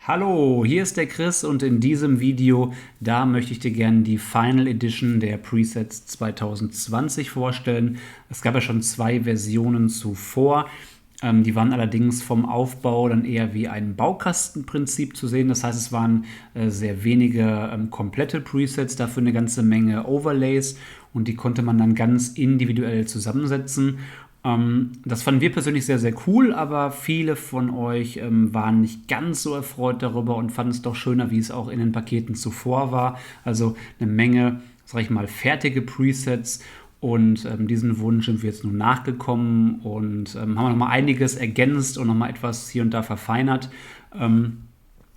Hallo, hier ist der Chris und in diesem Video, da möchte ich dir gerne die Final Edition der Presets 2020 vorstellen. Es gab ja schon zwei Versionen zuvor. Die waren allerdings vom Aufbau dann eher wie ein Baukastenprinzip zu sehen. Das heißt, es waren sehr wenige komplette Presets, dafür eine ganze Menge Overlays und die konnte man dann ganz individuell zusammensetzen. Das fanden wir persönlich sehr, sehr cool, aber viele von euch waren nicht ganz so erfreut darüber und fanden es doch schöner, wie es auch in den Paketen zuvor war. Also eine Menge, sag ich mal, fertige Presets. Und diesen Wunsch sind wir jetzt nun nachgekommen und haben noch mal einiges ergänzt und noch mal etwas hier und da verfeinert.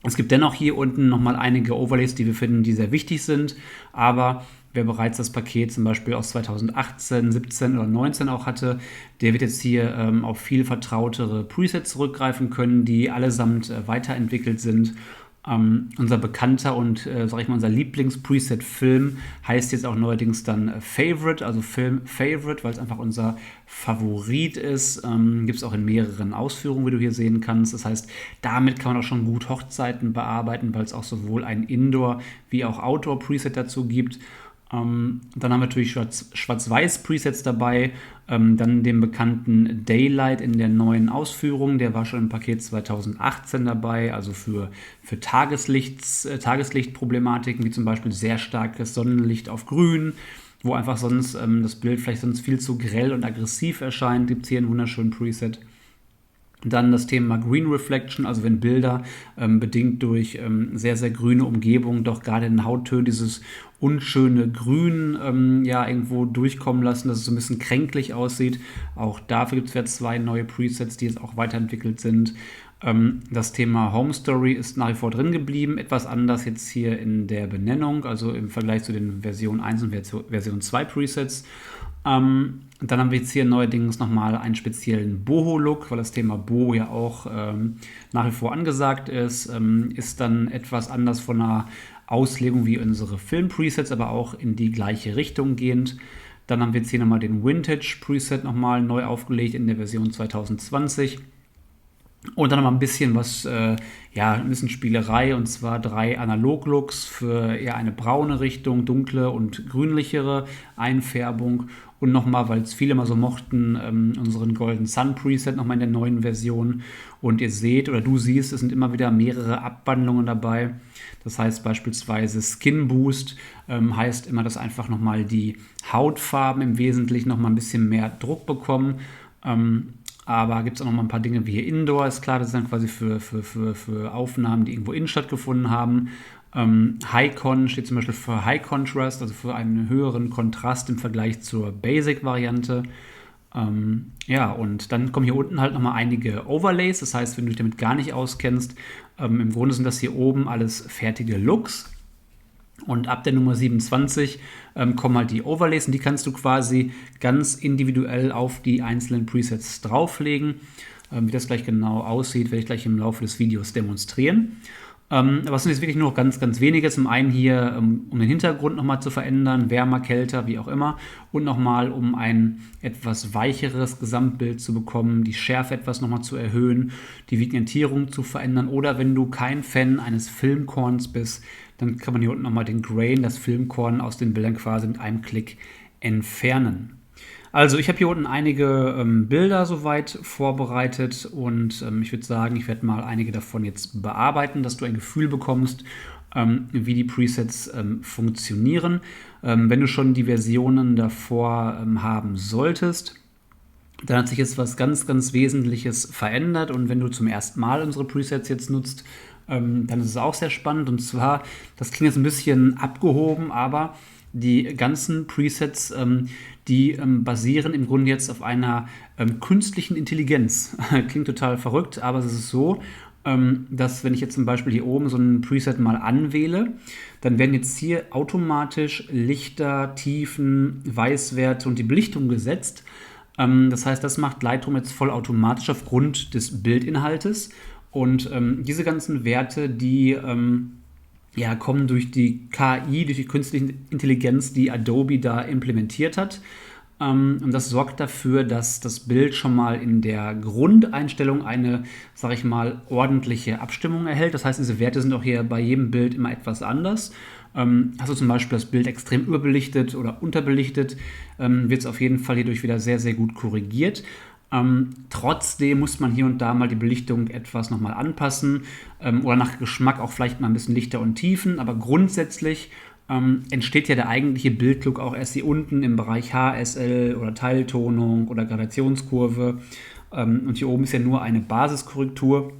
Es gibt dennoch hier unten noch mal einige Overlays, die wir finden, die sehr wichtig sind. Aber wer bereits das Paket zum Beispiel aus 2018, 17 oder 19 auch hatte, der wird jetzt hier auf viel vertrautere Presets zurückgreifen können, die allesamt weiterentwickelt sind. Unser bekannter und, sag ich mal, unser Lieblings-Preset-Film heißt jetzt auch neuerdings dann Favorite, also Film Favorite, weil es einfach unser Favorit ist. Gibt es auch in mehreren Ausführungen, wie du hier sehen kannst. Das heißt, damit kann man auch schon gut Hochzeiten bearbeiten, weil es auch sowohl ein Indoor- wie auch Outdoor-Preset dazu gibt. Dann haben wir natürlich Schwarz-Weiß-Presets dabei, dann den bekannten Daylight in der neuen Ausführung, der war schon im Paket 2018 dabei, also für Tageslichtproblematiken, wie zum Beispiel sehr starkes Sonnenlicht auf Grün, wo einfach sonst das Bild vielleicht sonst viel zu grell und aggressiv erscheint, gibt es hier einen wunderschönen Preset. Dann das Thema Green Reflection, also wenn Bilder bedingt durch sehr, sehr grüne Umgebung doch gerade in den Hauttönen dieses unschöne Grün ja irgendwo durchkommen lassen, dass es so ein bisschen kränklich aussieht. Auch dafür gibt es ja zwei neue Presets, die jetzt auch weiterentwickelt sind. Das Thema Home Story ist nach wie vor drin geblieben, etwas anders jetzt hier in der Benennung, also im Vergleich zu den Version 1 und Version 2 Presets. Dann haben wir jetzt hier neuerdings nochmal einen speziellen Boho-Look, weil das Thema Boho ja auch nach wie vor angesagt ist. Ist dann etwas anders von einer Auslegung wie unsere Film-Presets, aber auch in die gleiche Richtung gehend. Dann haben wir jetzt hier nochmal den Vintage-Preset nochmal neu aufgelegt in der Version 2020. Und dann noch mal ein bisschen was, ja, ein bisschen Spielerei, und zwar 3 Analog-Looks für eher eine braune Richtung, dunkle und grünlichere Einfärbung. Und nochmal, weil es viele mal so mochten, unseren Golden Sun Preset nochmal in der neuen Version. Und ihr seht oder du siehst, es sind immer wieder mehrere Abwandlungen dabei. Das heißt beispielsweise Skin Boost heißt immer, dass einfach nochmal die Hautfarben im Wesentlichen nochmal ein bisschen mehr Druck bekommen. Aber gibt es auch noch mal ein paar Dinge wie hier Indoor, ist klar, das ist dann quasi für Aufnahmen, die irgendwo innen stattgefunden haben. High-Con steht zum Beispiel für High Contrast, also für einen höheren Kontrast im Vergleich zur Basic-Variante. Ja, und dann kommen hier unten halt nochmal einige Overlays, das heißt, wenn du dich damit gar nicht auskennst, im Grunde sind das hier oben alles fertige Looks. Und ab der Nummer 27 kommen halt die Overlays und die kannst du quasi ganz individuell auf die einzelnen Presets drauflegen. Wie das gleich genau aussieht, werde ich gleich im Laufe des Videos demonstrieren. Aber es sind jetzt wirklich nur noch ganz, ganz wenige. Zum einen hier, um den Hintergrund nochmal zu verändern, wärmer, kälter, wie auch immer. Und nochmal, um ein etwas weicheres Gesamtbild zu bekommen, die Schärfe etwas nochmal zu erhöhen, die Vignettierung zu verändern. Oder wenn du kein Fan eines Filmkorns bist, dann kann man hier unten nochmal den Grain, das Filmkorn, aus den Bildern quasi mit einem Klick entfernen. Also ich habe hier unten einige Bilder soweit vorbereitet und ich würde sagen, ich werde mal einige davon jetzt bearbeiten, dass du ein Gefühl bekommst, wie die Presets funktionieren. Wenn du schon die Versionen davor haben solltest, dann hat sich jetzt was ganz, ganz Wesentliches verändert, und wenn du zum ersten Mal unsere Presets jetzt nutzt, dann ist es auch sehr spannend. Und zwar, das klingt jetzt ein bisschen abgehoben, aber die ganzen Presets, die basieren im Grunde jetzt auf einer künstlichen Intelligenz. Klingt total verrückt, aber es ist so, dass wenn ich jetzt zum Beispiel hier oben so ein Preset mal anwähle, dann werden jetzt hier automatisch Lichter, Tiefen, Weißwerte und die Belichtung gesetzt. Das heißt, das macht Lightroom jetzt vollautomatisch aufgrund des Bildinhaltes. Und diese ganzen Werte, die ja, kommen durch die KI, durch die künstliche Intelligenz, die Adobe da implementiert hat. Und das sorgt dafür, dass das Bild schon mal in der Grundeinstellung eine, sage ich mal, ordentliche Abstimmung erhält. Das heißt, diese Werte sind auch hier bei jedem Bild immer etwas anders. Hast du zum Beispiel das Bild extrem überbelichtet oder unterbelichtet, wird es auf jeden Fall hierdurch wieder sehr, sehr gut korrigiert. Trotzdem muss man hier und da mal die Belichtung etwas nochmal anpassen oder nach Geschmack auch vielleicht mal ein bisschen Lichter und Tiefen, aber grundsätzlich entsteht ja der eigentliche Bildlook auch erst hier unten im Bereich HSL oder Teiltonung oder Gradationskurve. Und hier oben ist ja nur eine Basiskorrektur,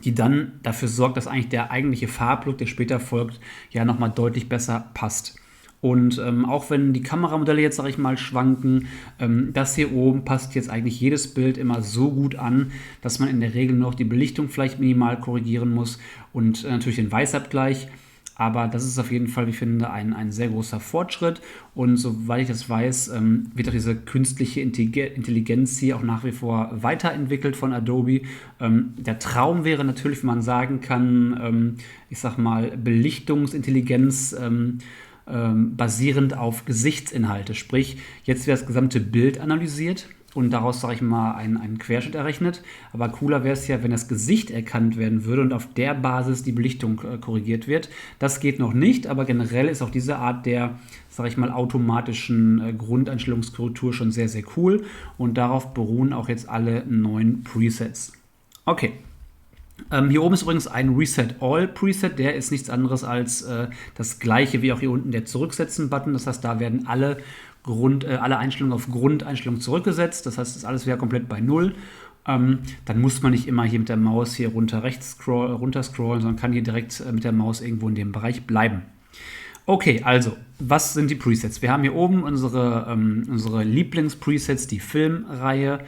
die dann dafür sorgt, dass eigentlich der eigentliche Farblook, der später folgt, ja nochmal deutlich besser passt. Und auch wenn die Kameramodelle jetzt, sage ich mal, schwanken, das hier oben passt jetzt eigentlich jedes Bild immer so gut an, dass man in der Regel nur noch die Belichtung vielleicht minimal korrigieren muss und natürlich den Weißabgleich. Aber das ist auf jeden Fall, wie ich finde, ein sehr großer Fortschritt. Und soweit ich das weiß, wird auch diese künstliche Intelligenz hier auch nach wie vor weiterentwickelt von Adobe. Der Traum wäre natürlich, wenn man sagen kann, ich sag mal, Belichtungsintelligenz basierend auf Gesichtsinhalte. Sprich, jetzt wird das gesamte Bild analysiert und daraus, sage ich mal, einen Querschnitt errechnet. Aber cooler wäre es ja, wenn das Gesicht erkannt werden würde und auf der Basis die Belichtung korrigiert wird. Das geht noch nicht, aber generell ist auch diese Art der, sage ich mal, automatischen Grundeinstellungskorrektur schon sehr, sehr cool. Und darauf beruhen auch jetzt alle neuen Presets. Okay. Hier oben ist übrigens ein Reset All Preset, der ist nichts anderes als das gleiche wie auch hier unten der Zurücksetzen-Button. Das heißt, da werden alle Einstellungen auf Grundeinstellung zurückgesetzt. Das heißt, das ist alles wieder komplett bei Null. Dann muss man nicht immer hier mit der Maus hier runter scrollen, sondern kann hier direkt mit der Maus irgendwo in dem Bereich bleiben. Okay, also, was sind die Presets? Wir haben hier oben unsere Lieblings-Presets, die Filmreihe.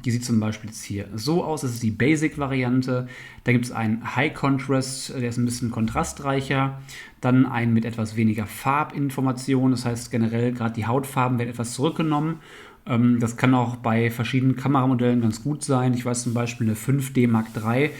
Die sieht zum Beispiel jetzt hier so aus. Das ist die Basic-Variante. Da gibt es einen High Contrast, der ist ein bisschen kontrastreicher. Dann einen mit etwas weniger Farbinformation. Das heißt generell, gerade die Hautfarben werden etwas zurückgenommen. Das kann auch bei verschiedenen Kameramodellen ganz gut sein. Ich weiß zum Beispiel eine 5D Mark III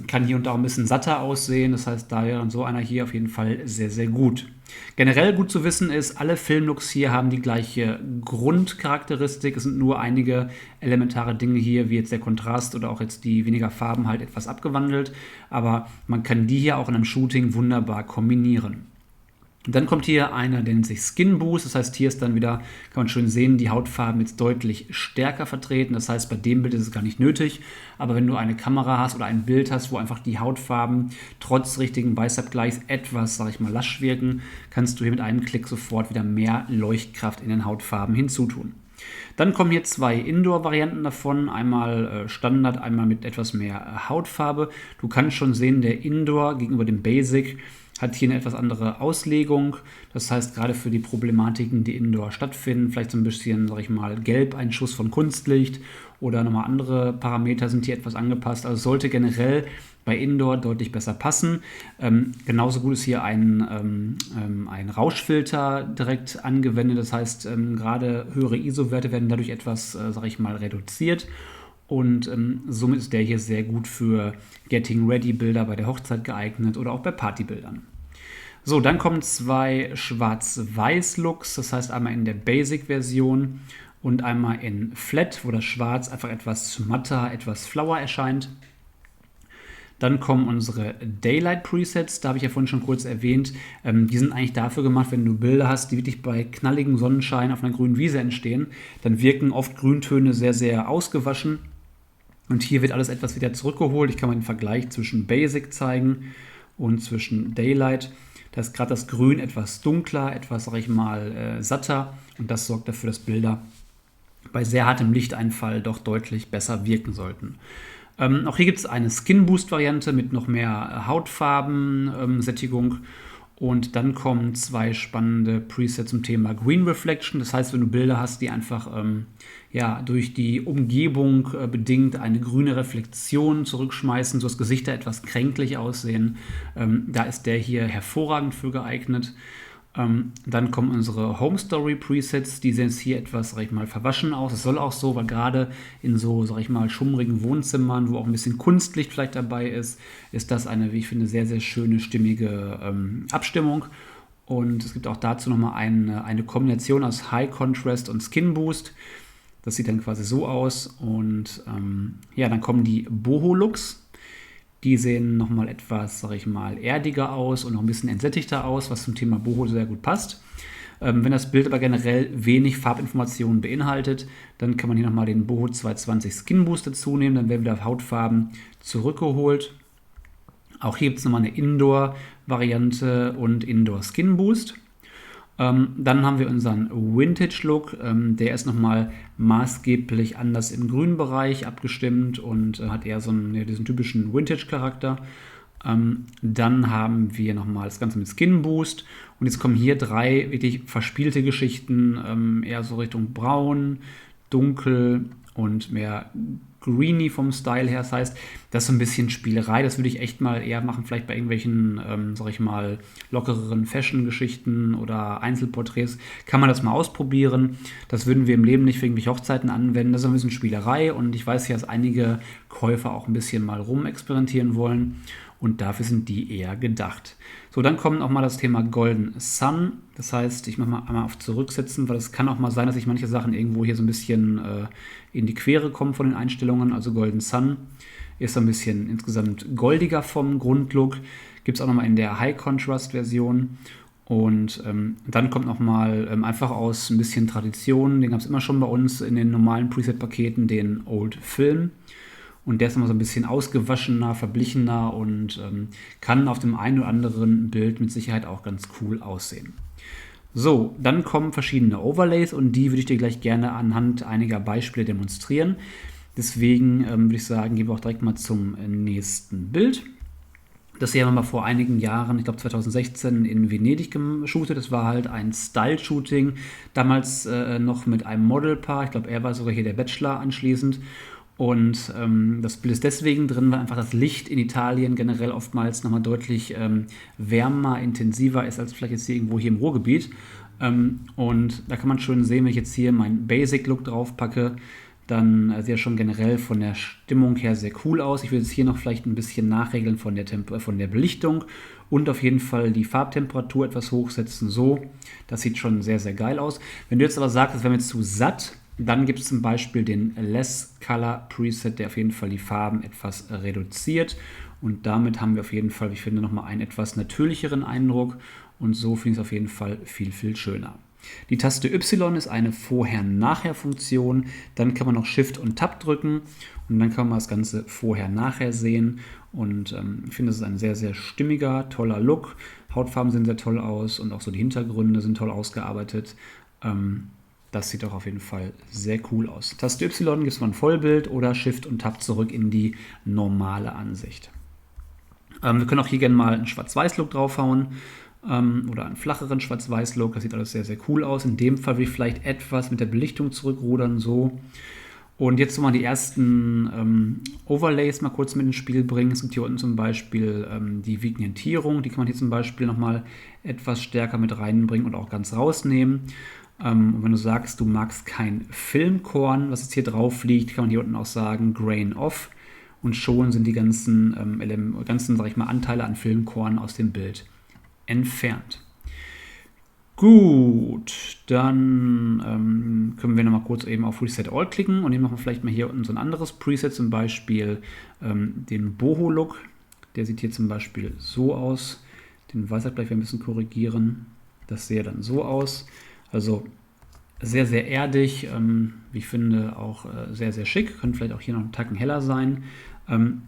kann hier und da auch ein bisschen satter aussehen. Das heißt, da wäre dann so einer hier auf jeden Fall sehr, sehr gut. Generell gut zu wissen ist, alle Filmlooks hier haben die gleiche Grundcharakteristik. Es sind nur einige elementare Dinge hier, wie jetzt der Kontrast oder auch jetzt die weniger Farben halt etwas abgewandelt. Aber man kann die hier auch in einem Shooting wunderbar kombinieren. Und dann kommt hier einer, der nennt sich Skin Boost. Das heißt, hier ist dann wieder, kann man schön sehen, die Hautfarben jetzt deutlich stärker vertreten. Das heißt, bei dem Bild ist es gar nicht nötig. Aber wenn du eine Kamera hast oder ein Bild hast, wo einfach die Hautfarben trotz richtigen Weißabgleichs etwas, sag ich mal, lasch wirken, kannst du hier mit einem Klick sofort wieder mehr Leuchtkraft in den Hautfarben hinzutun. Dann kommen hier zwei Indoor-Varianten davon, einmal Standard, einmal mit etwas mehr Hautfarbe. Du kannst schon sehen, der Indoor gegenüber dem Basic hat hier eine etwas andere Auslegung. Das heißt, gerade für die Problematiken, die indoor stattfinden, vielleicht so ein bisschen, sag ich mal, gelb, ein Schuss von Kunstlicht oder nochmal andere Parameter sind hier etwas angepasst. Also sollte generell bei Indoor deutlich besser passen. Genauso gut ist hier ein Rauschfilter direkt angewendet. Das heißt, gerade höhere ISO-Werte werden dadurch etwas, sag ich mal, reduziert. Und somit ist der hier sehr gut für Getting-Ready-Bilder bei der Hochzeit geeignet oder auch bei Partybildern. So, dann kommen zwei Schwarz-Weiß-Looks, das heißt einmal in der Basic-Version und einmal in Flat, wo das Schwarz einfach etwas matter, etwas flauer erscheint. Dann kommen unsere Daylight-Presets, da habe ich ja vorhin schon kurz erwähnt. Die sind eigentlich dafür gemacht, wenn du Bilder hast, die wirklich bei knalligem Sonnenschein auf einer grünen Wiese entstehen, dann wirken oft Grüntöne sehr, sehr ausgewaschen. Und hier wird alles etwas wieder zurückgeholt. Ich kann mal den Vergleich zwischen Basic zeigen und zwischen Daylight. Da ist gerade das Grün etwas dunkler, etwas, sag ich mal, satter. Und das sorgt dafür, dass Bilder bei sehr hartem Lichteinfall doch deutlich besser wirken sollten. Auch hier gibt es eine Skin Boost Variante mit noch mehr Hautfarben-Sättigung. Und dann kommen zwei spannende Presets zum Thema Green Reflection. Das heißt, wenn du Bilder hast, die einfach durch die Umgebung bedingt eine grüne Reflexion zurückschmeißen, so dass Gesichter etwas kränklich aussehen, da ist der hier hervorragend für geeignet. Dann kommen unsere Home Story Presets, die sehen jetzt hier etwas, sag ich mal, verwaschen aus. Es soll auch so, weil gerade in so, sag ich mal, schummrigen Wohnzimmern, wo auch ein bisschen Kunstlicht vielleicht dabei ist, ist das eine, wie ich finde, sehr, sehr schöne, stimmige Abstimmung. Und es gibt auch dazu nochmal eine Kombination aus High Contrast und Skin Boost. Das sieht dann quasi so aus. Und ja, dann kommen die Boho-Looks. Die sehen nochmal etwas, sag ich mal, erdiger aus und noch ein bisschen entsättigter aus, was zum Thema Boho sehr gut passt. Wenn das Bild aber generell wenig Farbinformationen beinhaltet, dann kann man hier nochmal den Boho 220 Skin Boost dazu nehmen. Dann werden wieder Hautfarben zurückgeholt. Auch hier gibt es nochmal eine Indoor-Variante und Indoor Skin Boost. Dann haben wir unseren Vintage-Look. Der ist nochmal maßgeblich anders im grünen Bereich abgestimmt und hat eher so diesen typischen Vintage-Charakter. Dann haben wir nochmal das Ganze mit Skin Boost. Und jetzt kommen hier 3 wirklich verspielte Geschichten, eher so Richtung braun, dunkel und mehr greeny vom Style her. Das heißt, das ist so ein bisschen Spielerei. Das würde ich echt mal eher machen, vielleicht bei irgendwelchen, sag ich mal, lockereren Fashion-Geschichten oder Einzelporträts. Kann man das mal ausprobieren. Das würden wir im Leben nicht für irgendwelche Hochzeiten anwenden. Das ist ein bisschen Spielerei und ich weiß ja, dass einige Käufer auch ein bisschen mal rumexperimentieren wollen. Und dafür sind die eher gedacht. So, dann kommt auch mal das Thema Golden Sun. Das heißt, ich mache mal einmal auf Zurücksetzen, weil es kann auch mal sein, dass ich manche Sachen irgendwo hier so ein bisschen in die Quere kommen von den Einstellungen. Also Golden Sun ist so ein bisschen insgesamt goldiger vom Grundlook. Gibt es auch nochmal in der High Contrast Version. Und dann kommt nochmal einfach aus ein bisschen Tradition. Den gab es immer schon bei uns in den normalen Preset-Paketen, den Old Film. Und der ist immer so ein bisschen ausgewaschener, verblichener und kann auf dem einen oder anderen Bild mit Sicherheit auch ganz cool aussehen. So, dann kommen verschiedene Overlays und die würde ich dir gleich gerne anhand einiger Beispiele demonstrieren. Deswegen würde ich sagen, gehen wir auch direkt mal zum nächsten Bild. Das hier haben wir mal vor einigen Jahren, ich glaube 2016, in Venedig geshootet. Das war halt ein Style-Shooting, damals noch mit einem Modelpaar. Ich glaube, er war sogar hier der Bachelor anschließend. Und das Bild ist deswegen drin, weil einfach das Licht in Italien generell oftmals nochmal deutlich wärmer, intensiver ist als vielleicht jetzt hier irgendwo hier im Ruhrgebiet. Und da kann man schön sehen, wenn ich jetzt hier meinen Basic-Look drauf packe, dann sieht er schon generell von der Stimmung her sehr cool aus. Ich will jetzt hier noch vielleicht ein bisschen nachregeln von der Belichtung und auf jeden Fall die Farbtemperatur etwas hochsetzen. So, das sieht schon sehr, sehr geil aus. Wenn du jetzt aber sagst, das wäre mir zu satt, dann gibt es zum Beispiel den Less Color Preset, der auf jeden Fall die Farben etwas reduziert. Und damit haben wir auf jeden Fall, ich finde, nochmal einen etwas natürlicheren Eindruck. Und so finde ich es auf jeden Fall viel, viel schöner. Die Taste Y ist eine Vorher-Nachher-Funktion. Dann kann man noch Shift und Tab drücken. Und dann kann man das Ganze vorher-nachher sehen. Und ich finde, das ist ein sehr, sehr stimmiger, toller Look. Hautfarben sehen sehr toll aus und auch so die Hintergründe sind toll ausgearbeitet. Das sieht doch auf jeden Fall sehr cool aus. Taste Y gibt es mal ein Vollbild oder Shift und Tab zurück in die normale Ansicht. Wir können auch hier gerne mal einen Schwarz-Weiß-Look draufhauen oder einen flacheren Schwarz-Weiß-Look. Das sieht alles sehr, sehr cool aus. In dem Fall will ich vielleicht etwas mit der Belichtung zurückrudern, so. Und jetzt mal die ersten Overlays mal kurz mit ins Spiel bringen. Es gibt hier unten zum Beispiel die Vignettierung. Die kann man hier zum Beispiel nochmal etwas stärker mit reinbringen und auch ganz rausnehmen. Und wenn du sagst, du magst kein Filmkorn, was jetzt hier drauf liegt, kann man hier unten auch sagen Grain Off. Und schon sind die ganzen, sag ich mal, Anteile an Filmkorn aus dem Bild entfernt. Gut, dann können wir nochmal kurz eben auf Reset All klicken und dann machen wir vielleicht mal hier unten so ein anderes Preset, zum Beispiel den Boho-Look. Der sieht hier zum Beispiel so aus. Den weiß ich gleich ein bisschen korrigieren. Das sähe dann so aus. Also sehr, sehr erdig, wie ich finde, auch sehr, sehr schick. Könnte vielleicht auch hier noch einen Tacken heller sein.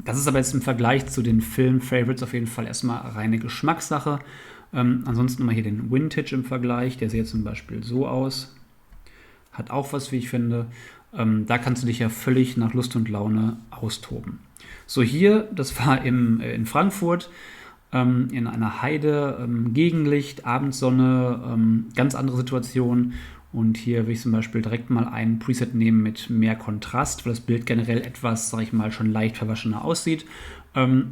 Das ist aber jetzt im Vergleich zu den Film-Favorites auf jeden Fall erstmal reine Geschmackssache. Ansonsten mal hier den Vintage im Vergleich. Der sieht zum Beispiel so aus. Hat auch was, wie ich finde. Da kannst du dich ja völlig nach Lust und Laune austoben. So, hier, das war in Frankfurt. In einer Heide, Gegenlicht, Abendsonne, ganz andere Situation. Und hier will ich zum Beispiel direkt mal ein Preset nehmen mit mehr Kontrast, weil das Bild generell etwas, sag ich mal, schon leicht verwaschener aussieht.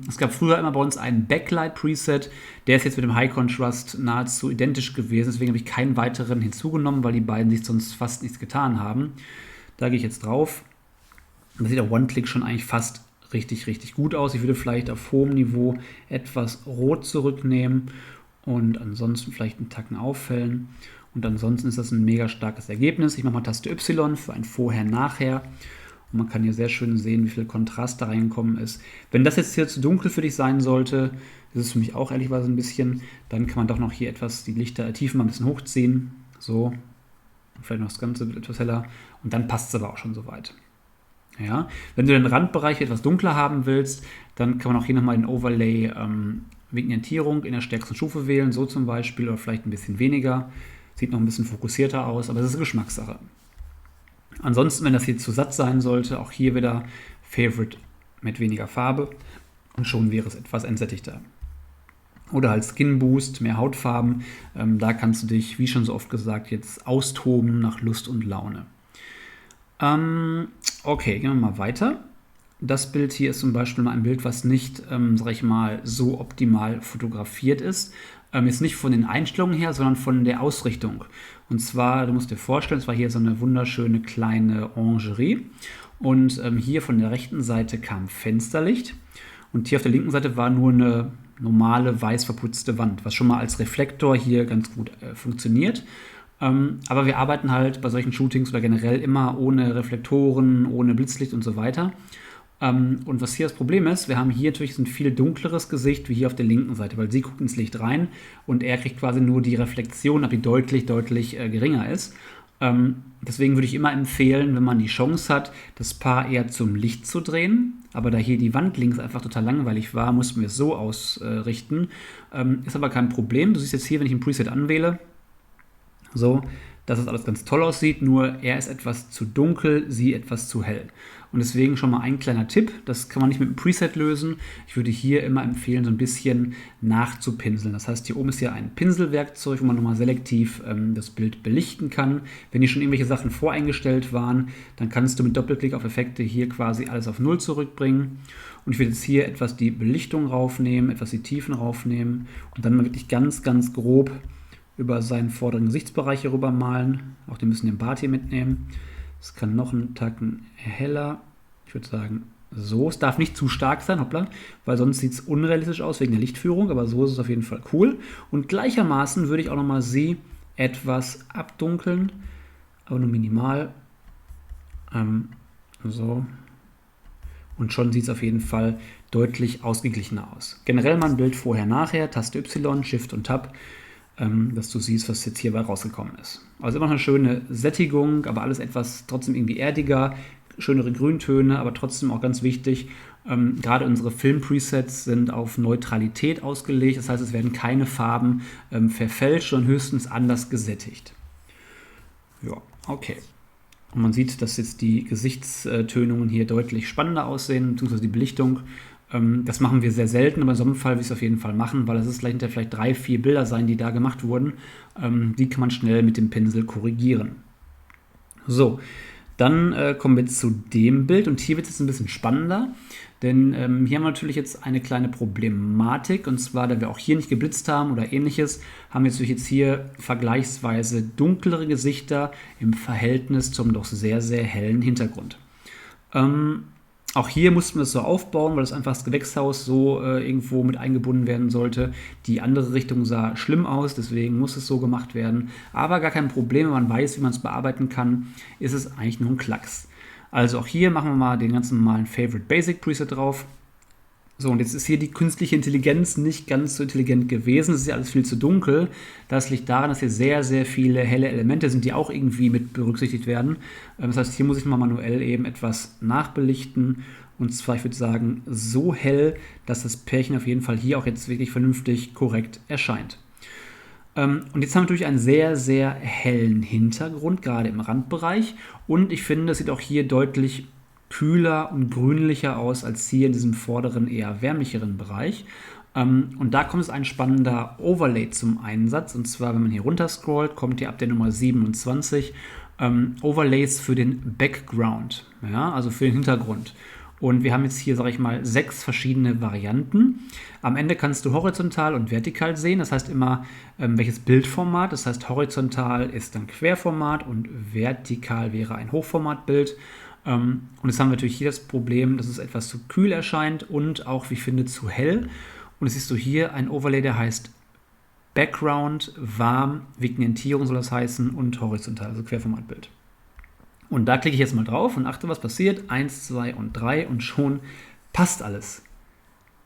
Es gab früher immer bei uns einen Backlight-Preset, der ist jetzt mit dem High Contrast nahezu identisch gewesen. Deswegen habe ich keinen weiteren hinzugenommen, weil die beiden sich sonst fast nichts getan haben. Da gehe ich jetzt drauf. Da sieht der One-Click schon eigentlich fast richtig, richtig gut aus. Ich würde vielleicht auf hohem Niveau etwas Rot zurücknehmen und ansonsten vielleicht einen Tacken auffällen. Und ansonsten ist das ein mega starkes Ergebnis. Ich mache mal Taste Y für ein Vorher-Nachher. Und man kann hier sehr schön sehen, wie viel Kontrast da reingekommen ist. Wenn das jetzt hier zu dunkel für dich sein sollte, das ist für mich auch ehrlicherweise ein bisschen, dann kann man doch noch hier etwas die Lichttiefen mal ein bisschen hochziehen. So, vielleicht noch das Ganze etwas heller. Und dann passt es aber auch schon soweit. Ja, wenn du den Randbereich etwas dunkler haben willst, dann kann man auch hier nochmal den Overlay Vignettierung in der stärksten Stufe wählen, so zum Beispiel, oder vielleicht ein bisschen weniger. Sieht noch ein bisschen fokussierter aus, aber das ist eine Geschmackssache. Ansonsten, wenn das hier zu satt sein sollte, auch hier wieder Favorite mit weniger Farbe und schon wäre es etwas entsättigter. Oder halt Skin Boost, mehr Hautfarben. Da kannst du dich, wie schon so oft gesagt, jetzt austoben nach Lust und Laune. Okay, gehen wir mal weiter. Das Bild hier ist zum Beispiel mal ein Bild, was nicht, sag ich mal, so optimal fotografiert ist. Jetzt nicht von den Einstellungen her, sondern von der Ausrichtung. Und zwar, du musst dir vorstellen, es war hier so eine wunderschöne kleine Orangerie. Und hier von der rechten Seite kam Fensterlicht. Und hier auf der linken Seite war nur eine normale weiß verputzte Wand, was schon mal als Reflektor hier ganz gut funktioniert. Aber wir arbeiten halt bei solchen Shootings oder generell immer ohne Reflektoren, ohne Blitzlicht und so weiter. Und was hier das Problem ist, wir haben hier natürlich ein viel dunkleres Gesicht wie hier auf der linken Seite, weil sie guckt ins Licht rein und er kriegt quasi nur die Reflexion, aber die deutlich geringer ist. Deswegen würde ich immer empfehlen, wenn man die Chance hat, das Paar eher zum Licht zu drehen. Aber da hier die Wand links einfach total langweilig war, mussten wir es so ausrichten. Ist aber kein Problem. Du siehst jetzt hier, wenn ich ein Preset anwähle, so, dass es alles ganz toll aussieht, nur er ist etwas zu dunkel, sie etwas zu hell. Und deswegen schon mal ein kleiner Tipp, das kann man nicht mit einem Preset lösen. Ich würde hier immer empfehlen, so ein bisschen nachzupinseln. Das heißt, hier oben ist ja ein Pinselwerkzeug, wo man nochmal selektiv das Bild belichten kann. Wenn hier schon irgendwelche Sachen voreingestellt waren, dann kannst du mit Doppelklick auf Effekte hier quasi alles auf 0 zurückbringen. Und ich würde jetzt hier etwas die Belichtung raufnehmen, etwas die Tiefen raufnehmen und dann mal wirklich ganz, ganz grob über seinen vorderen Gesichtsbereich hier rüber malen. Auch den müssen den Bart hier mitnehmen. Es kann noch einen Tacken heller. Ich würde sagen, so. Es darf nicht zu stark sein, hoppla, weil sonst sieht es unrealistisch aus wegen der Lichtführung, aber so ist es auf jeden Fall cool. Und gleichermaßen würde ich auch nochmal sie etwas abdunkeln, aber nur minimal. So. Und schon sieht es auf jeden Fall deutlich ausgeglichener aus. Generell mal ein Bild vorher-nachher, Taste Y, Shift und Tab, dass du siehst, was jetzt hierbei rausgekommen ist. Also immer noch eine schöne Sättigung, aber alles etwas trotzdem irgendwie erdiger, schönere Grüntöne, aber trotzdem auch ganz wichtig, gerade unsere Film-Presets sind auf Neutralität ausgelegt, das heißt, es werden keine Farben verfälscht, sondern höchstens anders gesättigt. Ja, okay. Und man sieht, dass jetzt die Gesichtstönungen hier deutlich spannender aussehen, beziehungsweise die Belichtung. Das machen wir sehr selten, aber in so einem Fall will ich es auf jeden Fall machen, weil es ist vielleicht 3, 4 Bilder sein, die da gemacht wurden. Die kann man schnell mit dem Pinsel korrigieren. So, dann kommen wir jetzt zu dem Bild und hier wird es jetzt ein bisschen spannender, denn hier haben wir natürlich jetzt eine kleine Problematik und zwar, da wir auch hier nicht geblitzt haben oder ähnliches, haben wir jetzt hier vergleichsweise dunklere Gesichter im Verhältnis zum doch sehr, sehr hellen Hintergrund. Auch hier mussten wir es so aufbauen, weil das einfach das Gewächshaus so irgendwo mit eingebunden werden sollte. Die andere Richtung sah schlimm aus, deswegen muss es so gemacht werden. Aber gar kein Problem, wenn man weiß, wie man es bearbeiten kann, ist es eigentlich nur ein Klacks. Also auch hier machen wir mal den ganz normalen Favorite Basic Preset drauf. So, und jetzt ist hier die künstliche Intelligenz nicht ganz so intelligent gewesen. Es ist ja alles viel zu dunkel. Das liegt daran, dass hier sehr, sehr viele helle Elemente sind, die auch irgendwie mit berücksichtigt werden. Das heißt, hier muss ich nochmal manuell eben etwas nachbelichten. Und zwar, ich würde sagen, so hell, dass das Pärchen auf jeden Fall hier auch jetzt wirklich vernünftig korrekt erscheint. Und jetzt haben wir natürlich einen sehr, sehr hellen Hintergrund, gerade im Randbereich. Und ich finde, es sieht auch hier deutlich kühler und grünlicher aus als hier in diesem vorderen, eher wärmlicheren Bereich. Und da kommt ein spannender Overlay zum Einsatz. Und zwar, wenn man hier runter scrollt, kommt hier ab der Nummer 27 Overlays für den Background, ja, also für den Hintergrund. Und wir haben jetzt hier, sage ich mal, 6 verschiedene Varianten. Am Ende kannst du horizontal und vertikal sehen. Das heißt immer, welches Bildformat. Das heißt, horizontal ist dann Querformat und vertikal wäre ein Hochformatbild. Und jetzt haben wir natürlich hier das Problem, dass es etwas zu kühl erscheint und auch, wie ich finde, zu hell. Und jetzt siehst du hier ein Overlay, der heißt Background, warm, Vignettierung soll das heißen und horizontal, also Querformatbild. Und da klicke ich jetzt mal drauf und achte, was passiert. 1, 2 und 3 und schon passt alles.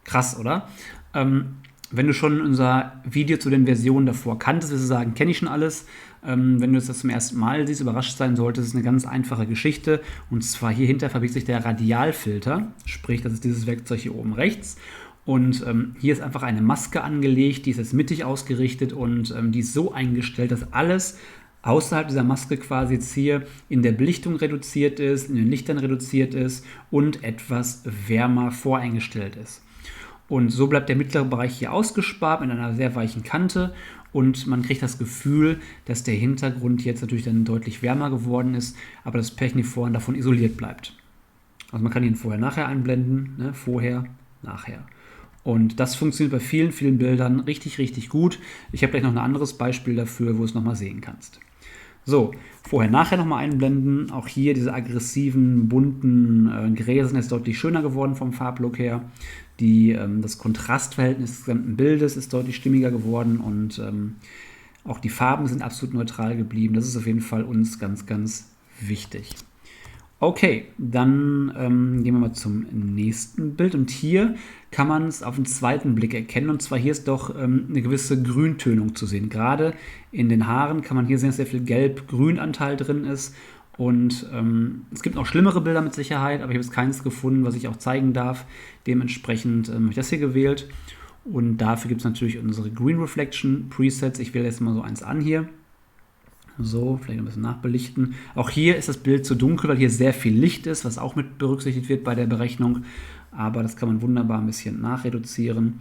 Krass, oder? Wenn du schon unser Video zu den Versionen davor kanntest, wirst du sagen, kenne ich schon alles. Wenn du das zum ersten Mal siehst, überrascht sein solltest, ist eine ganz einfache Geschichte. Und zwar hier hinter verbirgt sich der Radialfilter, sprich, das ist dieses Werkzeug hier oben rechts. Und hier ist einfach eine Maske angelegt, die ist jetzt mittig ausgerichtet und die ist so eingestellt, dass alles außerhalb dieser Maske quasi jetzt hier in der Belichtung reduziert ist, in den Lichtern reduziert ist und etwas wärmer voreingestellt ist. Und so bleibt der mittlere Bereich hier ausgespart mit einer sehr weichen Kante und man kriegt das Gefühl, dass der Hintergrund jetzt natürlich dann deutlich wärmer geworden ist, aber das Perchniforn davon isoliert bleibt. Also man kann ihn vorher-nachher einblenden, ne? Vorher, nachher. Und das funktioniert bei vielen, vielen Bildern richtig, richtig gut. Ich habe gleich noch ein anderes Beispiel dafür, wo du es nochmal sehen kannst. So, vorher-nachher nochmal einblenden. Auch hier diese aggressiven, bunten Gräser sind jetzt deutlich schöner geworden vom Farblook her. Das Kontrastverhältnis des gesamten Bildes ist deutlich stimmiger geworden und auch die Farben sind absolut neutral geblieben. Das ist auf jeden Fall uns ganz, ganz wichtig. Okay, dann gehen wir mal zum nächsten Bild und hier kann man es auf den zweiten Blick erkennen und zwar hier ist doch eine gewisse Grüntönung zu sehen. Gerade in den Haaren kann man hier sehen, dass sehr viel Gelb-Grün-Anteil drin ist und es gibt noch schlimmere Bilder mit Sicherheit, aber ich habe jetzt keins gefunden, was ich auch zeigen darf. Dementsprechend habe ich das hier gewählt und dafür gibt es natürlich unsere Green Reflection Presets. Ich wähle jetzt mal so eins an hier. So, vielleicht ein bisschen nachbelichten. Auch hier ist das Bild zu dunkel, weil hier sehr viel Licht ist, was auch mit berücksichtigt wird bei der Berechnung. Aber das kann man wunderbar ein bisschen nachreduzieren.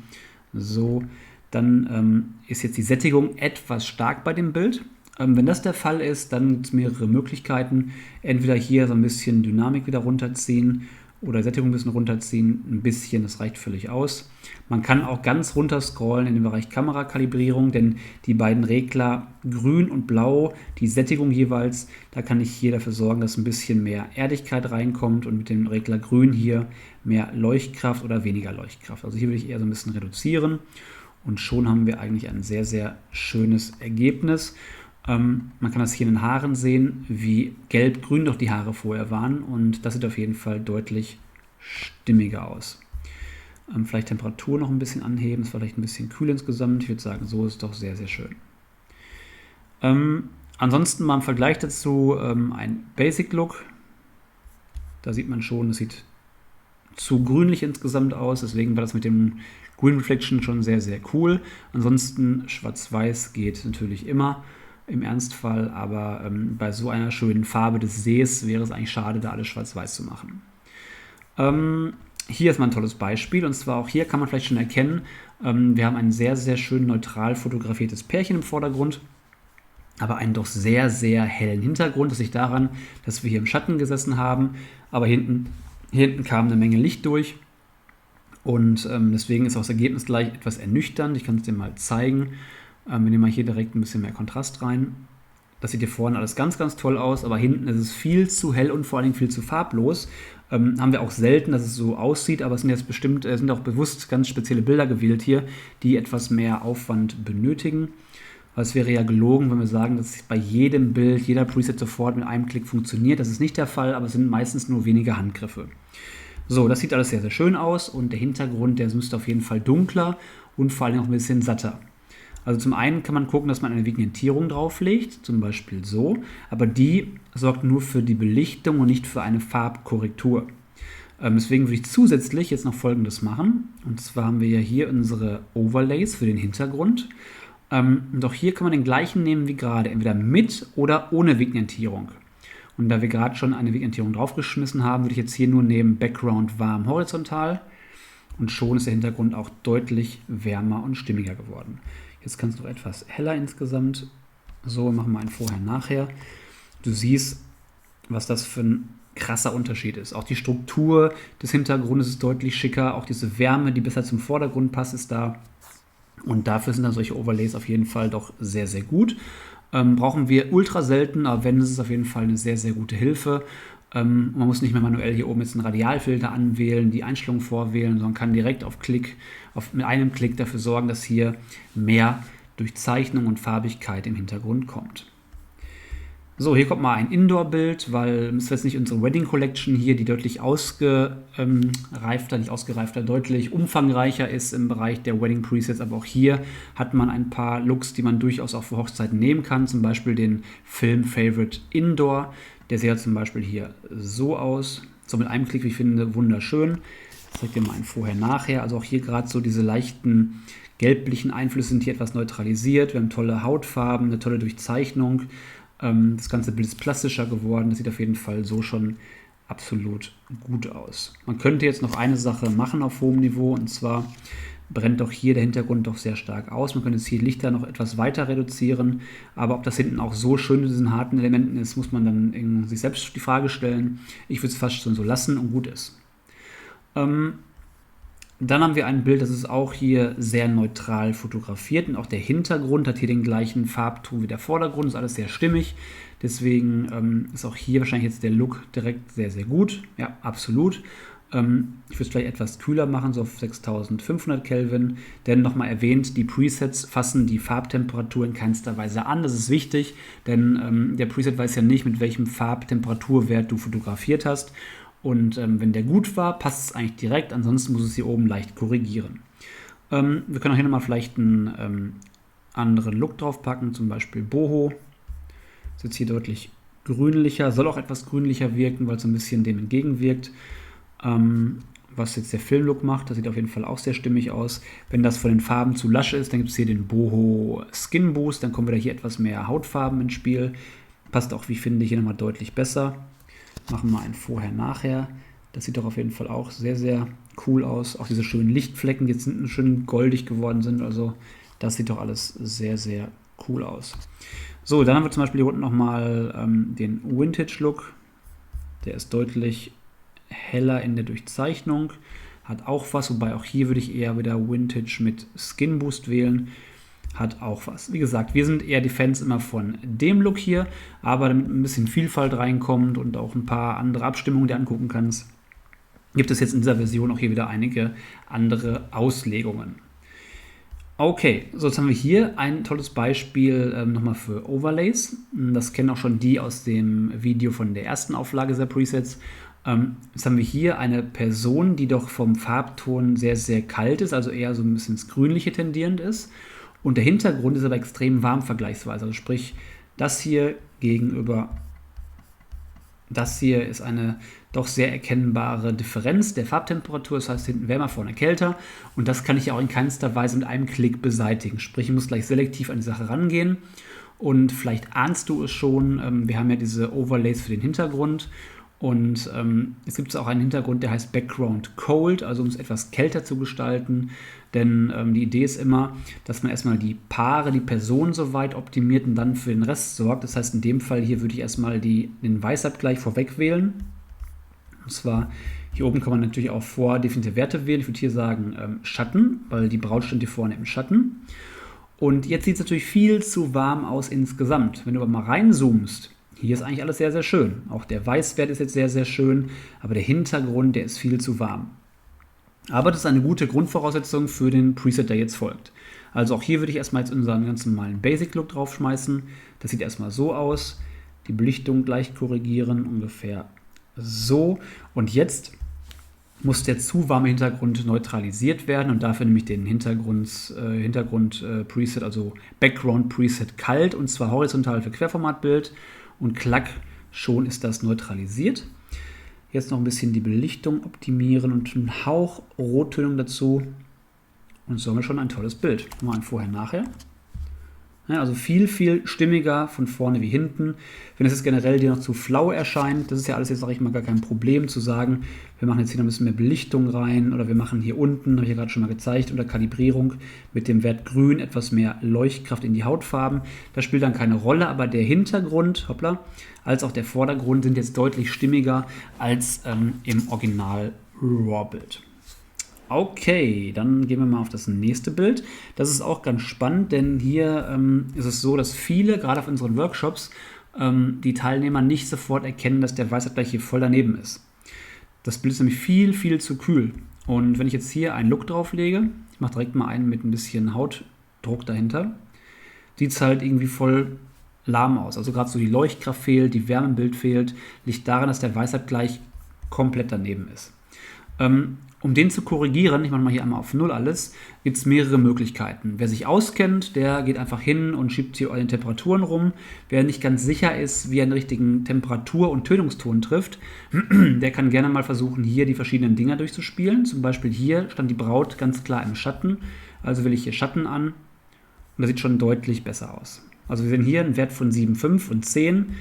So, dann ist jetzt die Sättigung etwas stark bei dem Bild. Wenn das der Fall ist, dann gibt es mehrere Möglichkeiten. Entweder hier so ein bisschen Dynamik wieder runterziehen oder Sättigung ein bisschen runterziehen. Ein bisschen, das reicht völlig aus. Man kann auch ganz runter scrollen in den Bereich Kamerakalibrierung, denn die beiden Regler grün und blau, die Sättigung jeweils, da kann ich hier dafür sorgen, dass ein bisschen mehr Erdigkeit reinkommt und mit dem Regler grün hier mehr Leuchtkraft oder weniger Leuchtkraft. Also hier würde ich eher so ein bisschen reduzieren und schon haben wir eigentlich ein sehr, sehr schönes Ergebnis. Man kann das hier in den Haaren sehen, wie gelb-grün doch die Haare vorher waren und das sieht auf jeden Fall deutlich stimmiger aus. Vielleicht Temperatur noch ein bisschen anheben, es war vielleicht ein bisschen kühl insgesamt. Ich würde sagen, so ist es doch sehr, sehr schön. Ansonsten mal im Vergleich dazu ein Basic Look. Da sieht man schon, es sieht zu grünlich insgesamt aus, deswegen war das mit dem Green Reflection schon sehr, sehr cool. Ansonsten schwarz-weiß geht natürlich immer im Ernstfall, aber bei so einer schönen Farbe des Sees wäre es eigentlich schade, da alles schwarz-weiß zu machen. Hier ist mal ein tolles Beispiel und zwar auch hier kann man vielleicht schon erkennen, wir haben ein sehr, sehr schön neutral fotografiertes Pärchen im Vordergrund, aber einen doch sehr, sehr hellen Hintergrund. Das liegt daran, dass wir hier im Schatten gesessen haben, aber hier hinten kam eine Menge Licht durch und deswegen ist auch das Ergebnis gleich etwas ernüchternd. Ich kann es dir mal zeigen. Wir nehmen mal hier direkt ein bisschen mehr Kontrast rein. Das sieht hier vorne alles ganz, ganz toll aus, aber hinten ist es viel zu hell und vor allen Dingen viel zu farblos. Haben wir auch selten, dass es so aussieht, aber es sind jetzt sind auch bewusst ganz spezielle Bilder gewählt hier, die etwas mehr Aufwand benötigen. Weil es wäre ja gelogen, wenn wir sagen, dass bei jedem Bild, jeder Preset sofort mit einem Klick funktioniert. Das ist nicht der Fall, aber es sind meistens nur wenige Handgriffe. So, das sieht alles sehr, sehr schön aus und der Hintergrund, der müsste auf jeden Fall dunkler und vor allem auch ein bisschen satter. Also zum einen kann man gucken, dass man eine Vignettierung drauflegt, zum Beispiel so, aber die sorgt nur für die Belichtung und nicht für eine Farbkorrektur. Deswegen würde ich zusätzlich jetzt noch Folgendes machen. Und zwar haben wir ja hier unsere Overlays für den Hintergrund. Und auch hier kann man den gleichen nehmen wie gerade, entweder mit oder ohne Vignettierung. Und da wir gerade schon eine Vignettierung draufgeschmissen haben, würde ich jetzt hier nur nehmen Background warm horizontal. Und schon ist der Hintergrund auch deutlich wärmer und stimmiger geworden. Jetzt kann es noch etwas heller insgesamt. So, machen wir ein Vorher-Nachher. Du siehst, was das für ein krasser Unterschied ist. Auch die Struktur des Hintergrundes ist deutlich schicker. Auch diese Wärme, die besser zum Vordergrund passt, ist da. Und dafür sind dann solche Overlays auf jeden Fall doch sehr, sehr gut. Brauchen wir ultra selten, aber wenn, ist es auf jeden Fall eine sehr, sehr gute Hilfe. Man muss nicht mehr manuell hier oben jetzt einen Radialfilter anwählen, die Einstellungen vorwählen, sondern kann direkt mit einem Klick dafür sorgen, dass hier mehr Durchzeichnung und Farbigkeit im Hintergrund kommt. So, hier kommt mal ein Indoor-Bild, weil es ist jetzt nicht unsere Wedding Collection hier, die deutlich deutlich umfangreicher ist im Bereich der Wedding Presets, aber auch hier hat man ein paar Looks, die man durchaus auch für Hochzeiten nehmen kann, zum Beispiel den Film Favorite Indoor, der sieht ja zum Beispiel hier so aus, so mit einem Klick, wie ich finde, wunderschön. Ich zeige dir mal ein Vorher-Nachher, also auch hier gerade so diese leichten gelblichen Einflüsse sind hier etwas neutralisiert, wir haben tolle Hautfarben, eine tolle Durchzeichnung. Das ganze Bild ist plastischer geworden. Das sieht auf jeden Fall so schon absolut gut aus. Man könnte jetzt noch eine Sache machen auf hohem Niveau, und zwar brennt doch hier der Hintergrund doch sehr stark aus. Man könnte jetzt hier Lichter noch etwas weiter reduzieren, aber ob das hinten auch so schön mit diesen harten Elementen ist, muss man dann sich selbst die Frage stellen. Ich würde es fast schon so lassen und gut ist. Dann haben wir ein Bild, das ist auch hier sehr neutral fotografiert und auch der Hintergrund hat hier den gleichen Farbton wie der Vordergrund, ist alles sehr stimmig. Deswegen ist auch hier wahrscheinlich jetzt der Look direkt sehr, sehr gut. Ja, absolut. Ich würde es vielleicht etwas kühler machen, so auf 6500 Kelvin. Denn nochmal erwähnt, die Presets fassen die Farbtemperatur in keinster Weise an. Das ist wichtig, denn der Preset weiß ja nicht, mit welchem Farbtemperaturwert du fotografiert hast. Und wenn der gut war, passt es eigentlich direkt, ansonsten muss es hier oben leicht korrigieren. Wir können auch hier nochmal vielleicht einen anderen Look drauf packen, zum Beispiel Boho. Ist jetzt hier deutlich grünlicher, soll auch etwas grünlicher wirken, weil es so ein bisschen dem entgegenwirkt. Was jetzt der Filmlook macht, das sieht auf jeden Fall auch sehr stimmig aus. Wenn das von den Farben zu lasch ist, dann gibt es hier den Boho Skin Boost, dann kommen wieder hier etwas mehr Hautfarben ins Spiel. Passt auch, wie ich finde, hier nochmal deutlich besser. Machen wir ein Vorher-Nachher. Das sieht doch auf jeden Fall auch sehr, sehr cool aus. Auch diese schönen Lichtflecken, die jetzt schön goldig geworden sind. Also das sieht doch alles sehr, sehr cool aus. So, dann haben wir zum Beispiel hier unten nochmal den Vintage-Look. Der ist deutlich heller in der Durchzeichnung. Hat auch was, wobei auch hier würde ich eher wieder Vintage mit Skin Boost wählen. Hat auch was. Wie gesagt, wir sind eher die Fans immer von dem Look hier, aber damit ein bisschen Vielfalt reinkommt und auch ein paar andere Abstimmungen dir angucken kannst, gibt es jetzt in dieser Version auch hier wieder einige andere Auslegungen. Okay, so jetzt haben wir hier ein tolles Beispiel nochmal für Overlays. Das kennen auch schon die aus dem Video von der ersten Auflage der Presets. Jetzt haben wir hier eine Person, die doch vom Farbton sehr, sehr kalt ist, also eher so ein bisschen ins Grünliche tendierend ist. Und der Hintergrund ist aber extrem warm vergleichsweise. Also sprich, das hier gegenüber das hier ist eine doch sehr erkennbare Differenz der Farbtemperatur. Das heißt, hinten wärmer, vorne kälter. Und das kann ich ja auch in keinster Weise mit einem Klick beseitigen. Sprich, ich muss gleich selektiv an die Sache rangehen. Und vielleicht ahnst du es schon, wir haben ja diese Overlays für den Hintergrund. Und es gibt auch einen Hintergrund, der heißt Background Cold, also um es etwas kälter zu gestalten. Denn die Idee ist immer, dass man erstmal die Paare, die Person soweit optimiert und dann für den Rest sorgt. Das heißt, in dem Fall hier würde ich erstmal den Weißabgleich vorweg wählen. Und zwar, hier oben kann man natürlich auch vordefinierte Werte wählen. Ich würde hier sagen Schatten, weil die Braut steht hier vorne im Schatten. Und jetzt sieht es natürlich viel zu warm aus insgesamt. Wenn du aber mal reinzoomst, hier ist eigentlich alles sehr, sehr schön. Auch der Weißwert ist jetzt sehr, sehr schön, aber der Hintergrund, der ist viel zu warm. Aber das ist eine gute Grundvoraussetzung für den Preset, der jetzt folgt. Also auch hier würde ich erstmal jetzt unseren ganz normalen Basic-Look draufschmeißen. Das sieht erstmal so aus. Die Belichtung gleich korrigieren, ungefähr so. Und jetzt muss der zu warme Hintergrund neutralisiert werden und dafür nehme ich den Hintergrund-Preset, also Background-Preset kalt, und zwar horizontal für Querformatbild. Und klack, schon ist das neutralisiert. Jetzt noch ein bisschen die Belichtung optimieren und einen Hauch Rottönung dazu. Und so haben wir schon ein tolles Bild. Mal ein Vorher-Nachher. Ja, also viel, viel stimmiger von vorne wie hinten. Wenn es jetzt generell dir noch zu flau erscheint, das ist ja alles jetzt, sage ich mal, gar kein Problem zu sagen, wir machen jetzt hier noch ein bisschen mehr Belichtung rein oder wir machen hier unten, habe ich ja gerade schon mal gezeigt, unter Kalibrierung mit dem Wert Grün etwas mehr Leuchtkraft in die Hautfarben. Das spielt dann keine Rolle, aber der Hintergrund, hoppla, als auch der Vordergrund sind jetzt deutlich stimmiger als im Original RAW-Bild. Okay, dann gehen wir mal auf das nächste Bild. Das ist auch ganz spannend, denn hier ist es so, dass viele, gerade auf unseren Workshops, die Teilnehmer nicht sofort erkennen, dass der Weißabgleich hier voll daneben ist. Das Bild ist nämlich viel, viel zu kühl. Und wenn ich jetzt hier einen Look drauflege, ich mache direkt mal einen mit ein bisschen Hautdruck dahinter, sieht es halt irgendwie voll lahm aus. Also gerade so die Leuchtkraft fehlt, die Wärme im Bild fehlt, liegt daran, dass der Weißabgleich komplett daneben ist. Um den zu korrigieren, ich mache mal hier einmal auf 0 alles, gibt es mehrere Möglichkeiten. Wer sich auskennt, der geht einfach hin und schiebt hier an den Temperaturen rum. Wer nicht ganz sicher ist, wie er einen richtigen Temperatur- und Tönungston trifft, der kann gerne mal versuchen, hier die verschiedenen Dinger durchzuspielen. Zum Beispiel hier stand die Braut ganz klar im Schatten, also wähle ich hier Schatten an und das sieht schon deutlich besser aus. Also wir sehen hier einen Wert von 7, 5 und 10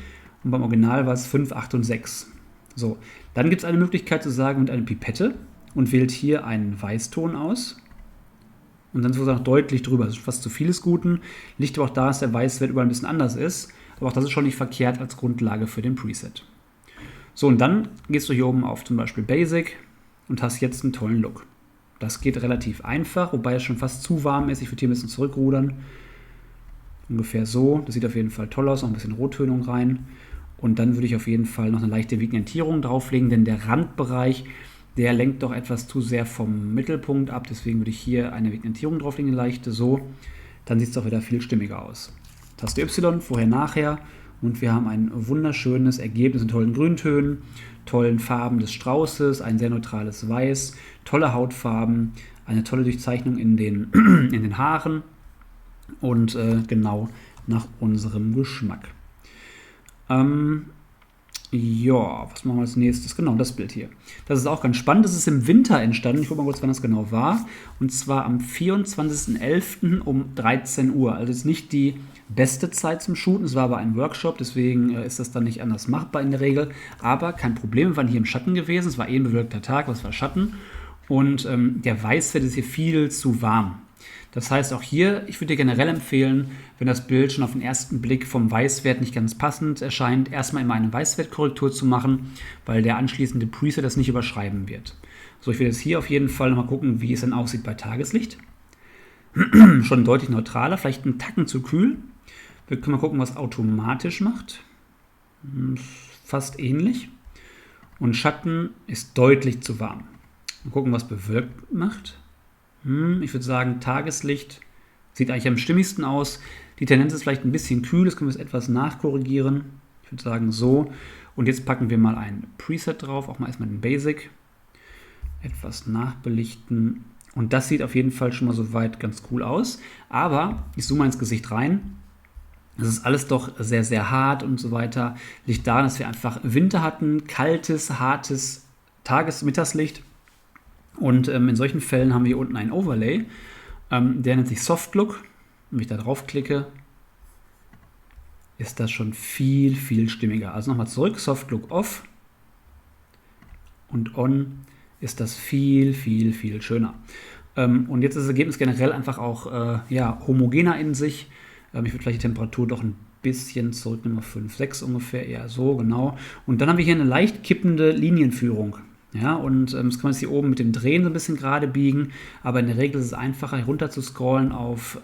und beim Original war es 5, 8 und 6. So, dann gibt es eine Möglichkeit zu sagen mit einer Pipette und wählt hier einen Weißton aus. Und dann sozusagen deutlich drüber. Das ist fast zu vieles Guten. Liegt aber auch daran, dass der Weißwert überall ein bisschen anders ist. Aber auch das ist schon nicht verkehrt als Grundlage für den Preset. So, und dann gehst du hier oben auf zum Beispiel Basic und hast jetzt einen tollen Look. Das geht relativ einfach, wobei es schon fast zu warm ist. Ich würde hier ein bisschen zurückrudern. Ungefähr so. Das sieht auf jeden Fall toll aus. Noch ein bisschen Rottönung rein. Und dann würde ich auf jeden Fall noch eine leichte Vignettierung drauflegen, denn der Randbereich, der lenkt doch etwas zu sehr vom Mittelpunkt ab. Deswegen würde ich hier eine Vignettierung drauflegen, eine leichte, so. Dann sieht es doch wieder viel stimmiger aus. Taste Y, vorher, nachher. Und wir haben ein wunderschönes Ergebnis in tollen Grüntönen, tollen Farben des Straußes, ein sehr neutrales Weiß, tolle Hautfarben, eine tolle Durchzeichnung in den Haaren und genau nach unserem Geschmack. Ja, was machen wir als nächstes? Genau, das Bild hier. Das ist auch ganz spannend. Das ist im Winter entstanden. Ich gucke mal kurz, wann das genau war. Und zwar am 24.11. um 13 Uhr. Also ist nicht die beste Zeit zum Shooten. Es war aber ein Workshop, deswegen ist das dann nicht anders machbar in der Regel. Aber kein Problem, wir waren hier im Schatten gewesen. Es war ein bewölkter Tag, aber es war Schatten. Und der Weißwert ist hier viel zu warm. Das heißt auch hier, ich würde dir generell empfehlen, wenn das Bild schon auf den ersten Blick vom Weißwert nicht ganz passend erscheint, erstmal immer eine Weißwertkorrektur zu machen, weil der anschließende Preset das nicht überschreiben wird. So, ich will jetzt hier auf jeden Fall nochmal gucken, wie es dann aussieht bei Tageslicht. Schon deutlich neutraler, vielleicht einen Tacken zu kühl. Wir können mal gucken, was automatisch macht. Fast ähnlich. Und Schatten ist deutlich zu warm. Mal gucken, was bewölkt macht. Ich würde sagen, Tageslicht sieht eigentlich am stimmigsten aus. Die Tendenz ist vielleicht ein bisschen kühl, das können wir jetzt etwas nachkorrigieren. Ich würde sagen so. Und jetzt packen wir mal ein Preset drauf, auch mal erstmal den Basic. Etwas nachbelichten. Und das sieht auf jeden Fall schon mal soweit ganz cool aus. Aber ich zoome mal ins Gesicht rein. Das ist alles doch sehr, sehr hart und so weiter. Liegt daran, dass wir einfach Winter hatten, kaltes, hartes Mittagslicht. Und in solchen Fällen haben wir hier unten einen Overlay, der nennt sich Soft Look. Wenn ich da draufklicke, ist das schon viel, viel stimmiger. Also nochmal zurück, Soft Look Off und On ist das viel, viel, viel schöner. Und jetzt ist das Ergebnis generell einfach auch homogener in sich. Ich würde vielleicht die Temperatur doch ein bisschen zurücknehmen auf 5, 6 ungefähr, eher so, genau. Und dann haben wir hier eine leicht kippende Linienführung. Ja, und das kann man jetzt hier oben mit dem Drehen so ein bisschen gerade biegen, aber in der Regel ist es einfacher, herunter zu scrollen auf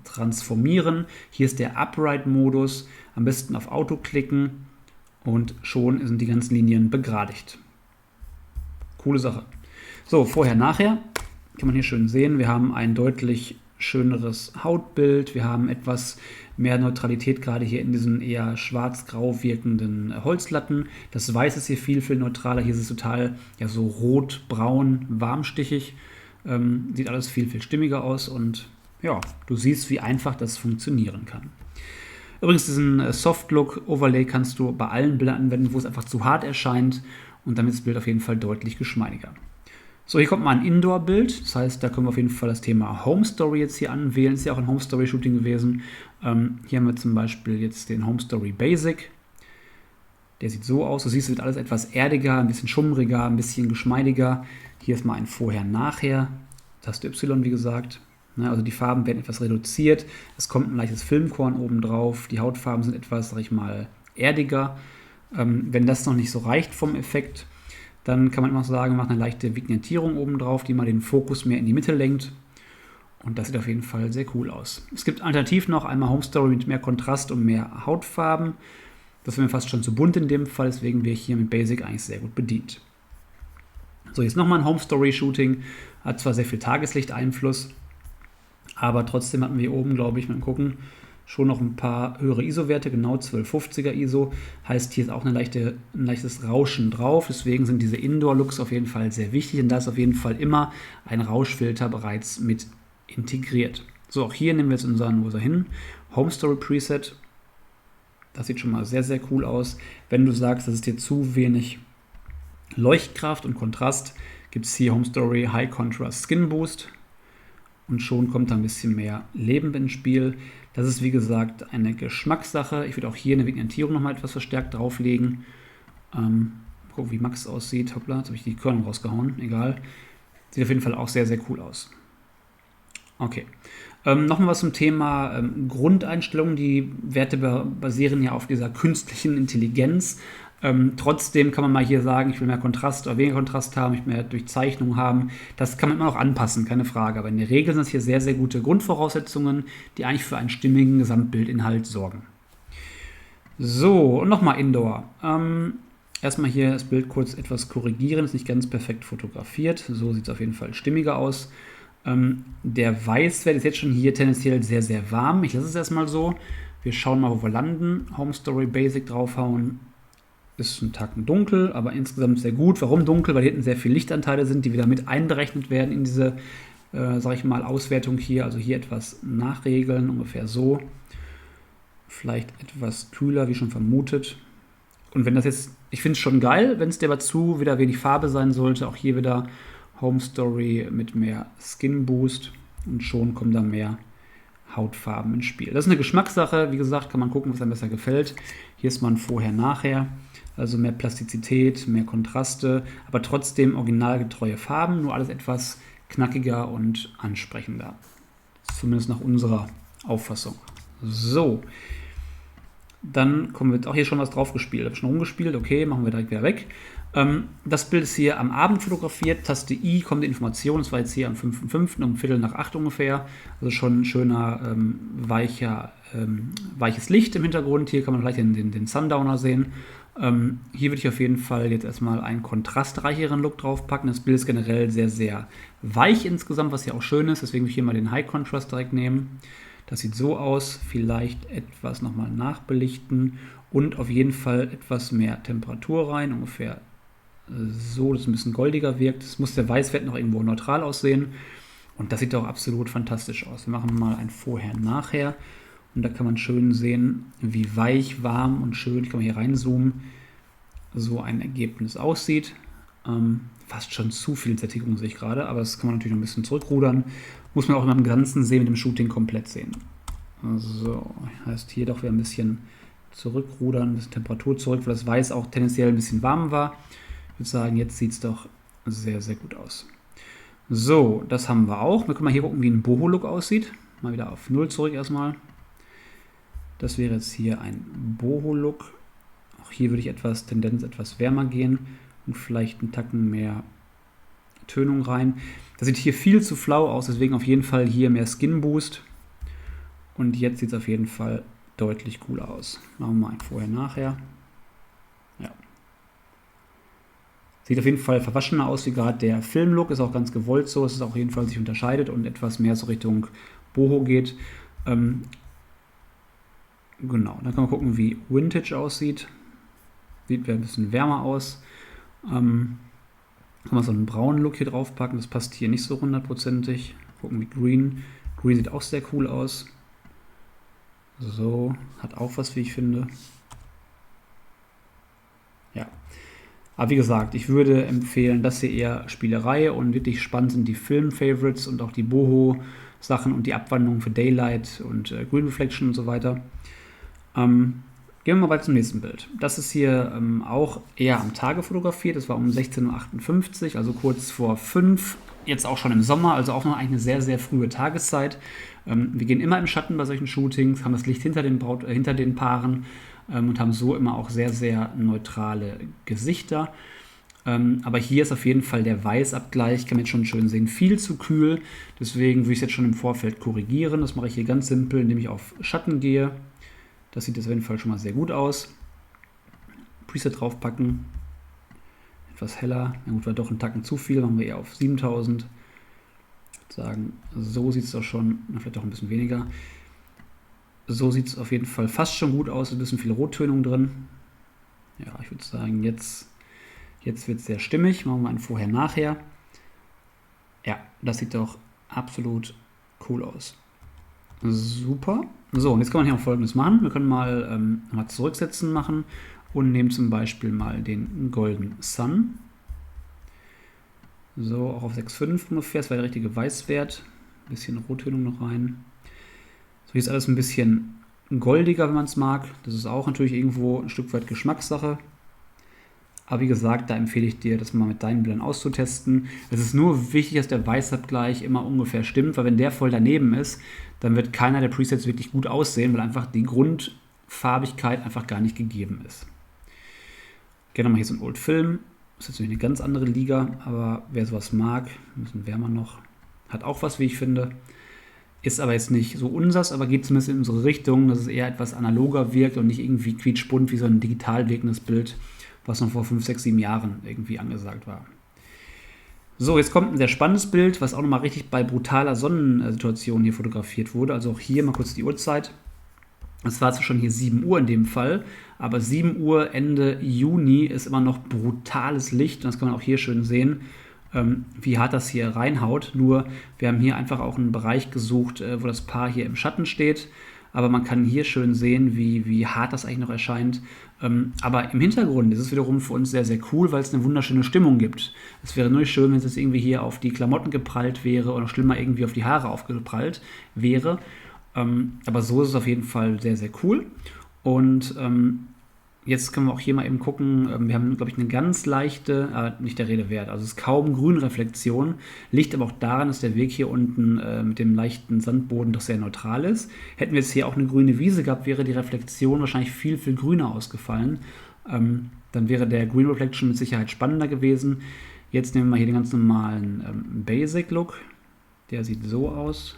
Transformieren. Hier ist der Upright-Modus, am besten auf Auto klicken und schon sind die ganzen Linien begradigt. Coole Sache. So, vorher, nachher kann man hier schön sehen, wir haben ein deutlich schöneres Hautbild, wir haben etwas mehr Neutralität gerade hier in diesen eher schwarz-grau wirkenden Holzlatten. Das Weiß ist hier viel, viel neutraler, hier ist es total so rot-braun, warmstichig, sieht alles viel, viel stimmiger aus und ja, du siehst, wie einfach das funktionieren kann. Übrigens, diesen Soft-Look-Overlay kannst du bei allen Bildern anwenden, wo es einfach zu hart erscheint und damit ist das Bild auf jeden Fall deutlich geschmeidiger. So, hier kommt mal ein Indoor-Bild, das heißt, da können wir auf jeden Fall das Thema Home Story jetzt hier anwählen, ist ja auch ein Home Story-Shooting gewesen. Hier haben wir zum Beispiel jetzt den Home Story Basic, der sieht so aus, du siehst, es wird alles etwas erdiger, ein bisschen schummriger, ein bisschen geschmeidiger. Hier ist mal ein Vorher-Nachher, Taste Y wie gesagt. Also die Farben werden etwas reduziert, es kommt ein leichtes Filmkorn oben drauf, die Hautfarben sind etwas, sag ich mal, erdiger. Wenn das noch nicht so reicht vom Effekt, dann kann man immer sagen, macht eine leichte Vignettierung oben drauf, die mal den Fokus mehr in die Mitte lenkt. Und das sieht auf jeden Fall sehr cool aus. Es gibt alternativ noch einmal Home Story mit mehr Kontrast und mehr Hautfarben. Das wäre mir fast schon zu bunt in dem Fall, deswegen wäre ich hier mit Basic eigentlich sehr gut bedient. So, jetzt nochmal ein Home Story Shooting. Hat zwar sehr viel Tageslichteinfluss, aber trotzdem hatten wir hier oben, glaube ich, mal gucken, schon noch ein paar höhere ISO-Werte, genau 1250er ISO. Heißt, hier ist auch ein leichtes Rauschen drauf. Deswegen sind diese Indoor-Looks auf jeden Fall sehr wichtig. Und da ist auf jeden Fall immer ein Rauschfilter bereits mit integriert. So, auch hier nehmen wir jetzt unseren, wo ist er hin? Home Story Preset. Das sieht schon mal sehr, sehr cool aus. Wenn du sagst, das ist dir zu wenig Leuchtkraft und Kontrast, gibt es hier Home Story High Contrast Skin Boost. Und schon kommt da ein bisschen mehr Leben ins Spiel. Das ist wie gesagt eine Geschmackssache. Ich würde auch hier eine Vignettierung nochmal etwas verstärkt drauflegen. Gucken, wie Max aussieht. Hoppla, jetzt habe ich die Körnung rausgehauen. Egal. Sieht auf jeden Fall auch sehr, sehr cool aus. Okay. Nochmal was zum Thema Grundeinstellungen. Die Werte basieren ja auf dieser künstlichen Intelligenz. Trotzdem kann man mal hier sagen, ich will mehr Kontrast oder weniger Kontrast haben, ich will mehr Durchzeichnung haben. Das kann man immer noch anpassen, keine Frage. Aber in der Regel sind es hier sehr, sehr gute Grundvoraussetzungen, die eigentlich für einen stimmigen Gesamtbildinhalt sorgen. So, und nochmal Indoor. Erstmal hier das Bild kurz etwas korrigieren, ist nicht ganz perfekt fotografiert. So sieht es auf jeden Fall stimmiger aus. Der Weißwert ist jetzt schon hier tendenziell sehr, sehr warm. Ich lasse es erstmal so. Wir schauen mal, wo wir landen. Home Story Basic draufhauen. Ist ein Tacken dunkel, aber insgesamt sehr gut. Warum dunkel? Weil hier hinten sehr viele Lichtanteile sind, die wieder mit einberechnet werden in diese, sag ich mal, Auswertung hier. Also hier etwas nachregeln, ungefähr so. Vielleicht etwas kühler, wie schon vermutet. Und wenn das jetzt, ich finde es schon geil, wenn es dir dazu wieder wenig Farbe sein sollte. Auch hier wieder Home Story mit mehr Skin Boost und schon kommen da mehr Hautfarben ins Spiel. Das ist eine Geschmackssache. Wie gesagt, kann man gucken, was einem besser gefällt. Hier ist man vorher-nachher. Also mehr Plastizität, mehr Kontraste, aber trotzdem originalgetreue Farben, nur alles etwas knackiger und ansprechender. Zumindest nach unserer Auffassung. So, dann kommen wir jetzt auch hier schon was drauf gespielt. Habe ich schon rumgespielt, okay, machen wir direkt wieder weg. Das Bild ist hier am Abend fotografiert. Taste I kommt die Information. Das war jetzt hier am 5.5. um 7:45 ungefähr. Also schon ein schöner, weiches Licht im Hintergrund. Hier kann man vielleicht den Sundowner sehen. Hier würde ich auf jeden Fall jetzt erstmal einen kontrastreicheren Look draufpacken. Das Bild ist generell sehr, sehr weich insgesamt, was ja auch schön ist. Deswegen würde ich hier mal den High Contrast direkt nehmen. Das sieht so aus. Vielleicht etwas nochmal nachbelichten und auf jeden Fall etwas mehr Temperatur rein. Ungefähr so, dass es ein bisschen goldiger wirkt. Es muss der Weißwert noch irgendwo neutral aussehen. Und das sieht auch absolut fantastisch aus. Wir machen mal ein Vorher-Nachher. Und da kann man schön sehen, wie weich, warm und schön, ich kann mal hier reinzoomen, so ein Ergebnis aussieht. Fast schon zu viel Sättigung sehe ich gerade, aber das kann man natürlich noch ein bisschen zurückrudern. Muss man auch im Ganzen sehen, mit dem Shooting komplett sehen. So, heißt hier doch wieder ein bisschen zurückrudern, ein bisschen Temperatur zurück, weil das Weiß auch tendenziell ein bisschen warm war. Ich würde sagen, jetzt sieht es doch sehr, sehr gut aus. So, das haben wir auch. Wir können mal hier gucken, wie ein Boho-Look aussieht. Mal wieder auf 0 zurück erstmal. Das wäre jetzt hier ein Boho-Look. Auch hier würde ich Tendenz etwas wärmer gehen und vielleicht einen Tacken mehr Tönung rein. Das sieht hier viel zu flau aus, deswegen auf jeden Fall hier mehr Skin Boost. Und jetzt sieht es auf jeden Fall deutlich cooler aus. Machen wir mal ein Vorher-Nachher. Ja. Sieht auf jeden Fall verwaschener aus wie gerade der Film-Look. Ist auch ganz gewollt so, dass es auf jeden Fall sich unterscheidet und etwas mehr so Richtung Boho geht. Genau, dann kann man gucken, wie Vintage aussieht. Sieht ein bisschen wärmer aus. Kann man so einen braunen Look hier drauf packen. Das passt hier nicht so hundertprozentig. Gucken wie Green. Green sieht auch sehr cool aus. So, hat auch was, wie ich finde. Ja. Aber wie gesagt, ich würde empfehlen, das hier eher Spielerei und wirklich spannend sind die Film-Favorites und auch die Boho-Sachen und die Abwandlungen für Daylight und Green Reflection und so weiter. Gehen wir mal weiter zum nächsten Bild. Das ist hier auch eher am Tage fotografiert. Das war um 16:58 Uhr, also kurz vor 5. Jetzt auch schon im Sommer, also auch noch eigentlich eine sehr, sehr frühe Tageszeit. Wir gehen immer im Schatten bei solchen Shootings, haben das Licht hinter den Paaren und haben so immer auch sehr, sehr neutrale Gesichter. Aber hier ist auf jeden Fall der Weißabgleich, kann man jetzt schon schön sehen, viel zu kühl. Deswegen würde ich es jetzt schon im Vorfeld korrigieren. Das mache ich hier ganz simpel, indem ich auf Schatten gehe. Das sieht jetzt auf jeden Fall schon mal sehr gut aus. Preset draufpacken. Etwas heller. Na gut, war doch ein Tacken zu viel. Machen wir eher auf 7000. Ich würde sagen, so sieht es doch schon. Vielleicht auch ein bisschen weniger. So sieht es auf jeden Fall fast schon gut aus, ein bisschen viel Rottönung drin. Ja, ich würde sagen, jetzt wird es sehr stimmig. Machen wir ein Vorher-Nachher. Ja, das sieht doch absolut cool aus. Super. So, und jetzt kann man hier auch Folgendes machen. Wir können mal zurücksetzen machen und nehmen zum Beispiel mal den Golden Sun. So, auch auf 6,5 ungefähr. Das wäre der richtige Weißwert. Ein bisschen Rottönung noch rein. So, hier ist alles ein bisschen goldiger, wenn man es mag. Das ist auch natürlich irgendwo ein Stück weit Geschmackssache. Aber wie gesagt, da empfehle ich dir, das mal mit deinen Bildern auszutesten. Es ist nur wichtig, dass der Weißabgleich immer ungefähr stimmt, weil wenn der voll daneben ist, dann wird keiner der Presets wirklich gut aussehen, weil einfach die Grundfarbigkeit einfach gar nicht gegeben ist. Gerne mal hier so ein Old Film. Das ist natürlich eine ganz andere Liga, aber wer sowas mag, ein bisschen wärmer noch, hat auch was, wie ich finde. Ist aber jetzt nicht so unsers, aber geht zumindest in unsere Richtung, dass es eher etwas analoger wirkt und nicht irgendwie quietschbunt wie so ein digital wirkendes Bild, was noch vor 5, 6, 7 Jahren irgendwie angesagt war. So, jetzt kommt ein sehr spannendes Bild, was auch nochmal richtig bei brutaler Sonnensituation hier fotografiert wurde. Also auch hier mal kurz die Uhrzeit. Es war zwar schon hier 7 Uhr in dem Fall, aber 7 Uhr Ende Juni ist immer noch brutales Licht. Und das kann man auch hier schön sehen, wie hart das hier reinhaut. Nur wir haben hier einfach auch einen Bereich gesucht, wo das Paar hier im Schatten steht. Aber man kann hier schön sehen, wie hart das eigentlich noch erscheint. Aber im Hintergrund ist es wiederum für uns sehr, sehr cool, weil es eine wunderschöne Stimmung gibt. Es wäre nur schön, wenn es jetzt irgendwie hier auf die Klamotten geprallt wäre oder noch schlimmer irgendwie auf die Haare aufgeprallt wäre. Aber so ist es auf jeden Fall sehr, sehr cool. Und jetzt können wir auch hier mal eben gucken. Wir haben, glaube ich, eine ganz leichte, nicht der Rede wert, also es ist kaum Grünreflexion. Liegt aber auch daran, dass der Weg hier unten mit dem leichten Sandboden doch sehr neutral ist. Hätten wir jetzt hier auch eine grüne Wiese gehabt, wäre die Reflexion wahrscheinlich viel, viel grüner ausgefallen. Dann wäre der Green Reflection mit Sicherheit spannender gewesen. Jetzt nehmen wir hier den ganz normalen Basic Look. Der sieht so aus.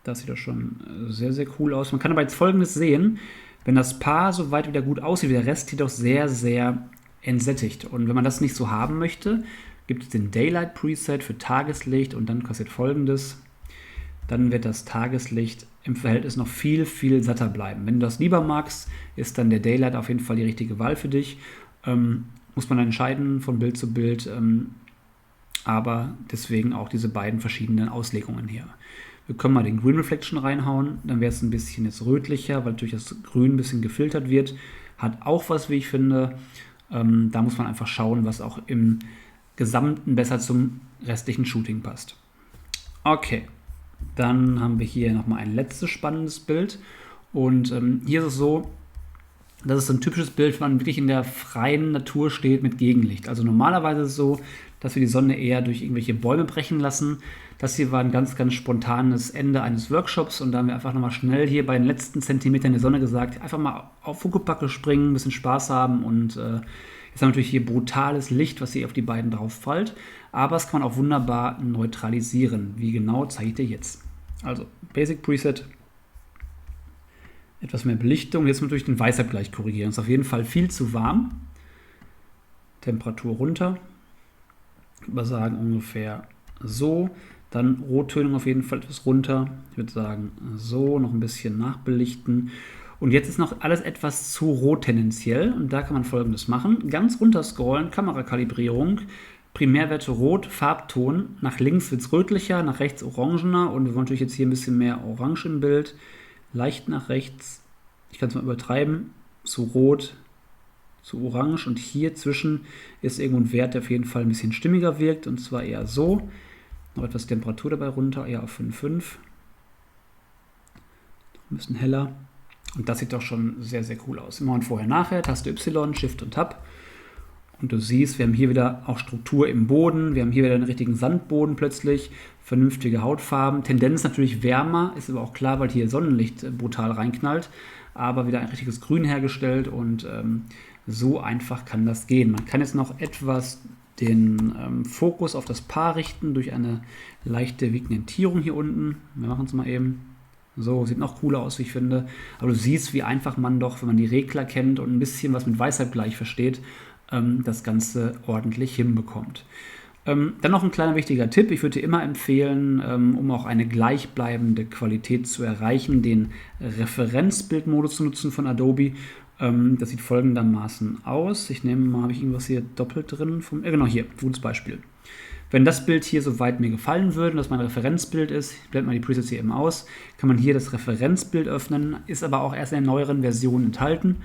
Das sieht doch schon sehr, sehr cool aus. Man kann aber jetzt Folgendes sehen. Wenn das Paar soweit wieder gut aussieht, wie der Rest jedoch sehr, sehr entsättigt. Und wenn man das nicht so haben möchte, gibt es den Daylight Preset für Tageslicht und dann passiert Folgendes. Dann wird das Tageslicht im Verhältnis noch viel, viel satter bleiben. Wenn du das lieber magst, ist dann der Daylight auf jeden Fall die richtige Wahl für dich. Muss man dann entscheiden von Bild zu Bild. Aber deswegen auch diese beiden verschiedenen Auslegungen hier. Wir können mal den Green Reflection reinhauen, dann wäre es ein bisschen jetzt rötlicher, weil natürlich das Grün ein bisschen gefiltert wird. Hat auch was, wie ich finde. Da muss man einfach schauen, was auch im Gesamten besser zum restlichen Shooting passt. Okay, dann haben wir hier nochmal ein letztes spannendes Bild. Und hier ist es so, das ist so ein typisches Bild, wenn man wirklich in der freien Natur steht mit Gegenlicht. Also normalerweise ist es so, dass wir die Sonne eher durch irgendwelche Bäume brechen lassen. Das hier war ein ganz, ganz spontanes Ende eines Workshops und da haben wir einfach nochmal schnell hier bei den letzten Zentimetern der Sonne gesagt, einfach mal auf Huckepack springen, ein bisschen Spaß haben und jetzt haben wir natürlich hier brutales Licht, was hier auf die beiden drauf fällt, aber es kann man auch wunderbar neutralisieren. Wie genau, zeige ich dir jetzt. Also Basic Preset, etwas mehr Belichtung, jetzt natürlich den Weißabgleich korrigieren. Ist auf jeden Fall viel zu warm. Temperatur runter. Ich würde sagen ungefähr so. Dann Rottönung auf jeden Fall etwas runter. Ich würde sagen so, noch ein bisschen nachbelichten. Und jetzt ist noch alles etwas zu rot tendenziell. Und da kann man Folgendes machen. Ganz runter scrollen, Kamerakalibrierung. Primärwerte rot, Farbton. Nach links wird es rötlicher, nach rechts orangener. Und wir wollen natürlich jetzt hier ein bisschen mehr Orange im Bild. Leicht nach rechts, ich kann es mal übertreiben, zu rot, zu orange und hier zwischen ist irgendwo ein Wert, der auf jeden Fall ein bisschen stimmiger wirkt und zwar eher so. Noch etwas Temperatur dabei runter, eher auf 5,5. Ein bisschen heller und das sieht doch schon sehr, sehr cool aus. Wir machen vorher, nachher, Taste Y, Shift und Tab. Und du siehst, wir haben hier wieder auch Struktur im Boden, wir haben hier wieder einen richtigen Sandboden plötzlich, vernünftige Hautfarben, Tendenz natürlich wärmer, ist aber auch klar, weil hier Sonnenlicht brutal reinknallt, aber wieder ein richtiges Grün hergestellt und so einfach kann das gehen. Man kann jetzt noch etwas den Fokus auf das Paar richten durch eine leichte Vignettierung hier unten. Wir machen es mal eben. So, sieht noch cooler aus, wie ich finde. Aber du siehst, wie einfach man doch, wenn man die Regler kennt und ein bisschen was mit Weißabgleich versteht, das Ganze ordentlich hinbekommt. Dann noch ein kleiner wichtiger Tipp. Ich würde dir immer empfehlen, um auch eine gleichbleibende Qualität zu erreichen, den Referenzbildmodus zu nutzen von Adobe. Das sieht folgendermaßen aus. Ich nehme mal, habe ich irgendwas hier doppelt drin? Genau, hier, gutes Beispiel. Wenn das Bild hier soweit mir gefallen würde und das mein Referenzbild ist, ich blende mal die Presets hier eben aus, kann man hier das Referenzbild öffnen, ist aber auch erst in der neueren Version enthalten.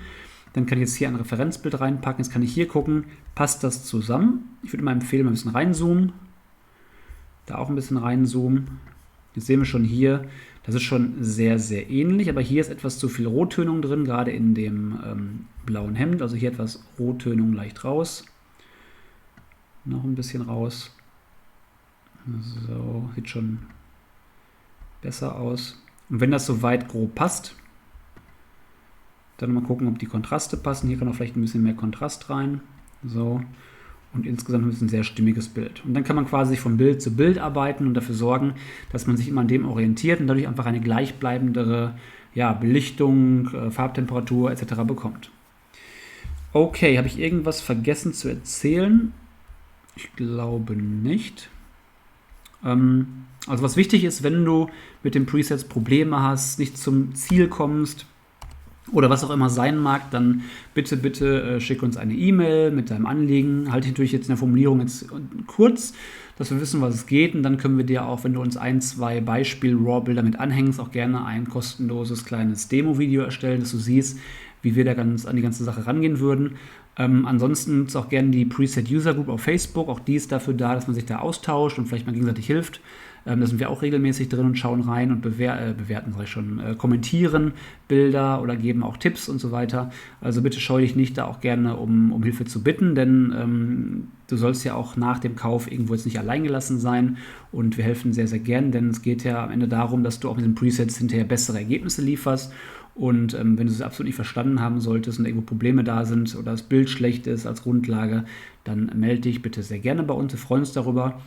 Dann kann ich jetzt hier ein Referenzbild reinpacken. Jetzt kann ich hier gucken, passt das zusammen? Ich würde mal empfehlen, mal ein bisschen reinzoomen. Da auch ein bisschen reinzoomen. Jetzt sehen wir schon hier, das ist schon sehr, sehr ähnlich. Aber hier ist etwas zu viel Rottönung drin, gerade in dem blauen Hemd. Also hier etwas Rottönung leicht raus. Noch ein bisschen raus. So, sieht schon besser aus. Und wenn das soweit grob passt, dann mal gucken, ob die Kontraste passen. Hier kann auch vielleicht ein bisschen mehr Kontrast rein. So. Und insgesamt ist ein sehr stimmiges Bild. Und dann kann man quasi von Bild zu Bild arbeiten und dafür sorgen, dass man sich immer an dem orientiert und dadurch einfach eine gleichbleibendere Belichtung, Farbtemperatur etc. bekommt. Okay, habe ich irgendwas vergessen zu erzählen? Ich glaube nicht. Also was wichtig ist, wenn du mit den Presets Probleme hast, nicht zum Ziel kommst, oder was auch immer sein mag, dann bitte schick uns eine E-Mail mit deinem Anliegen. Halte ich natürlich jetzt in der Formulierung jetzt kurz, dass wir wissen, was es geht. Und dann können wir dir auch, wenn du uns 1, 2 Beispiel-RAW-Bilder mit anhängst, auch gerne ein kostenloses kleines Demo-Video erstellen, dass du siehst, wie wir da an die ganze Sache rangehen würden. Ansonsten ist auch gerne die Preset User Group auf Facebook. Auch die ist dafür da, dass man sich da austauscht und vielleicht mal gegenseitig hilft. Da sind wir auch regelmäßig drin und schauen rein und bewerten, kommentieren Bilder oder geben auch Tipps und so weiter. Also bitte scheu dich nicht, da auch gerne um Hilfe zu bitten, denn du sollst ja auch nach dem Kauf irgendwo jetzt nicht allein gelassen sein und wir helfen sehr, sehr gern, denn es geht ja am Ende darum, dass du auch mit den Presets hinterher bessere Ergebnisse lieferst. Und wenn du es absolut nicht verstanden haben solltest und irgendwo Probleme da sind oder das Bild schlecht ist als Grundlage, dann melde dich bitte sehr gerne bei uns. Wir freuen uns darüber,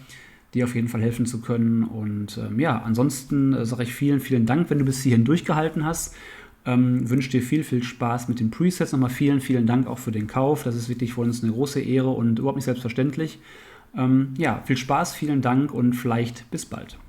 dir auf jeden Fall helfen zu können. Und ansonsten sage ich vielen, vielen Dank, wenn du bis hierhin durchgehalten hast. Wünsche dir viel, viel Spaß mit den Presets. Nochmal vielen, vielen Dank auch für den Kauf. Das ist wirklich für uns eine große Ehre und überhaupt nicht selbstverständlich. Viel Spaß, vielen Dank und vielleicht bis bald.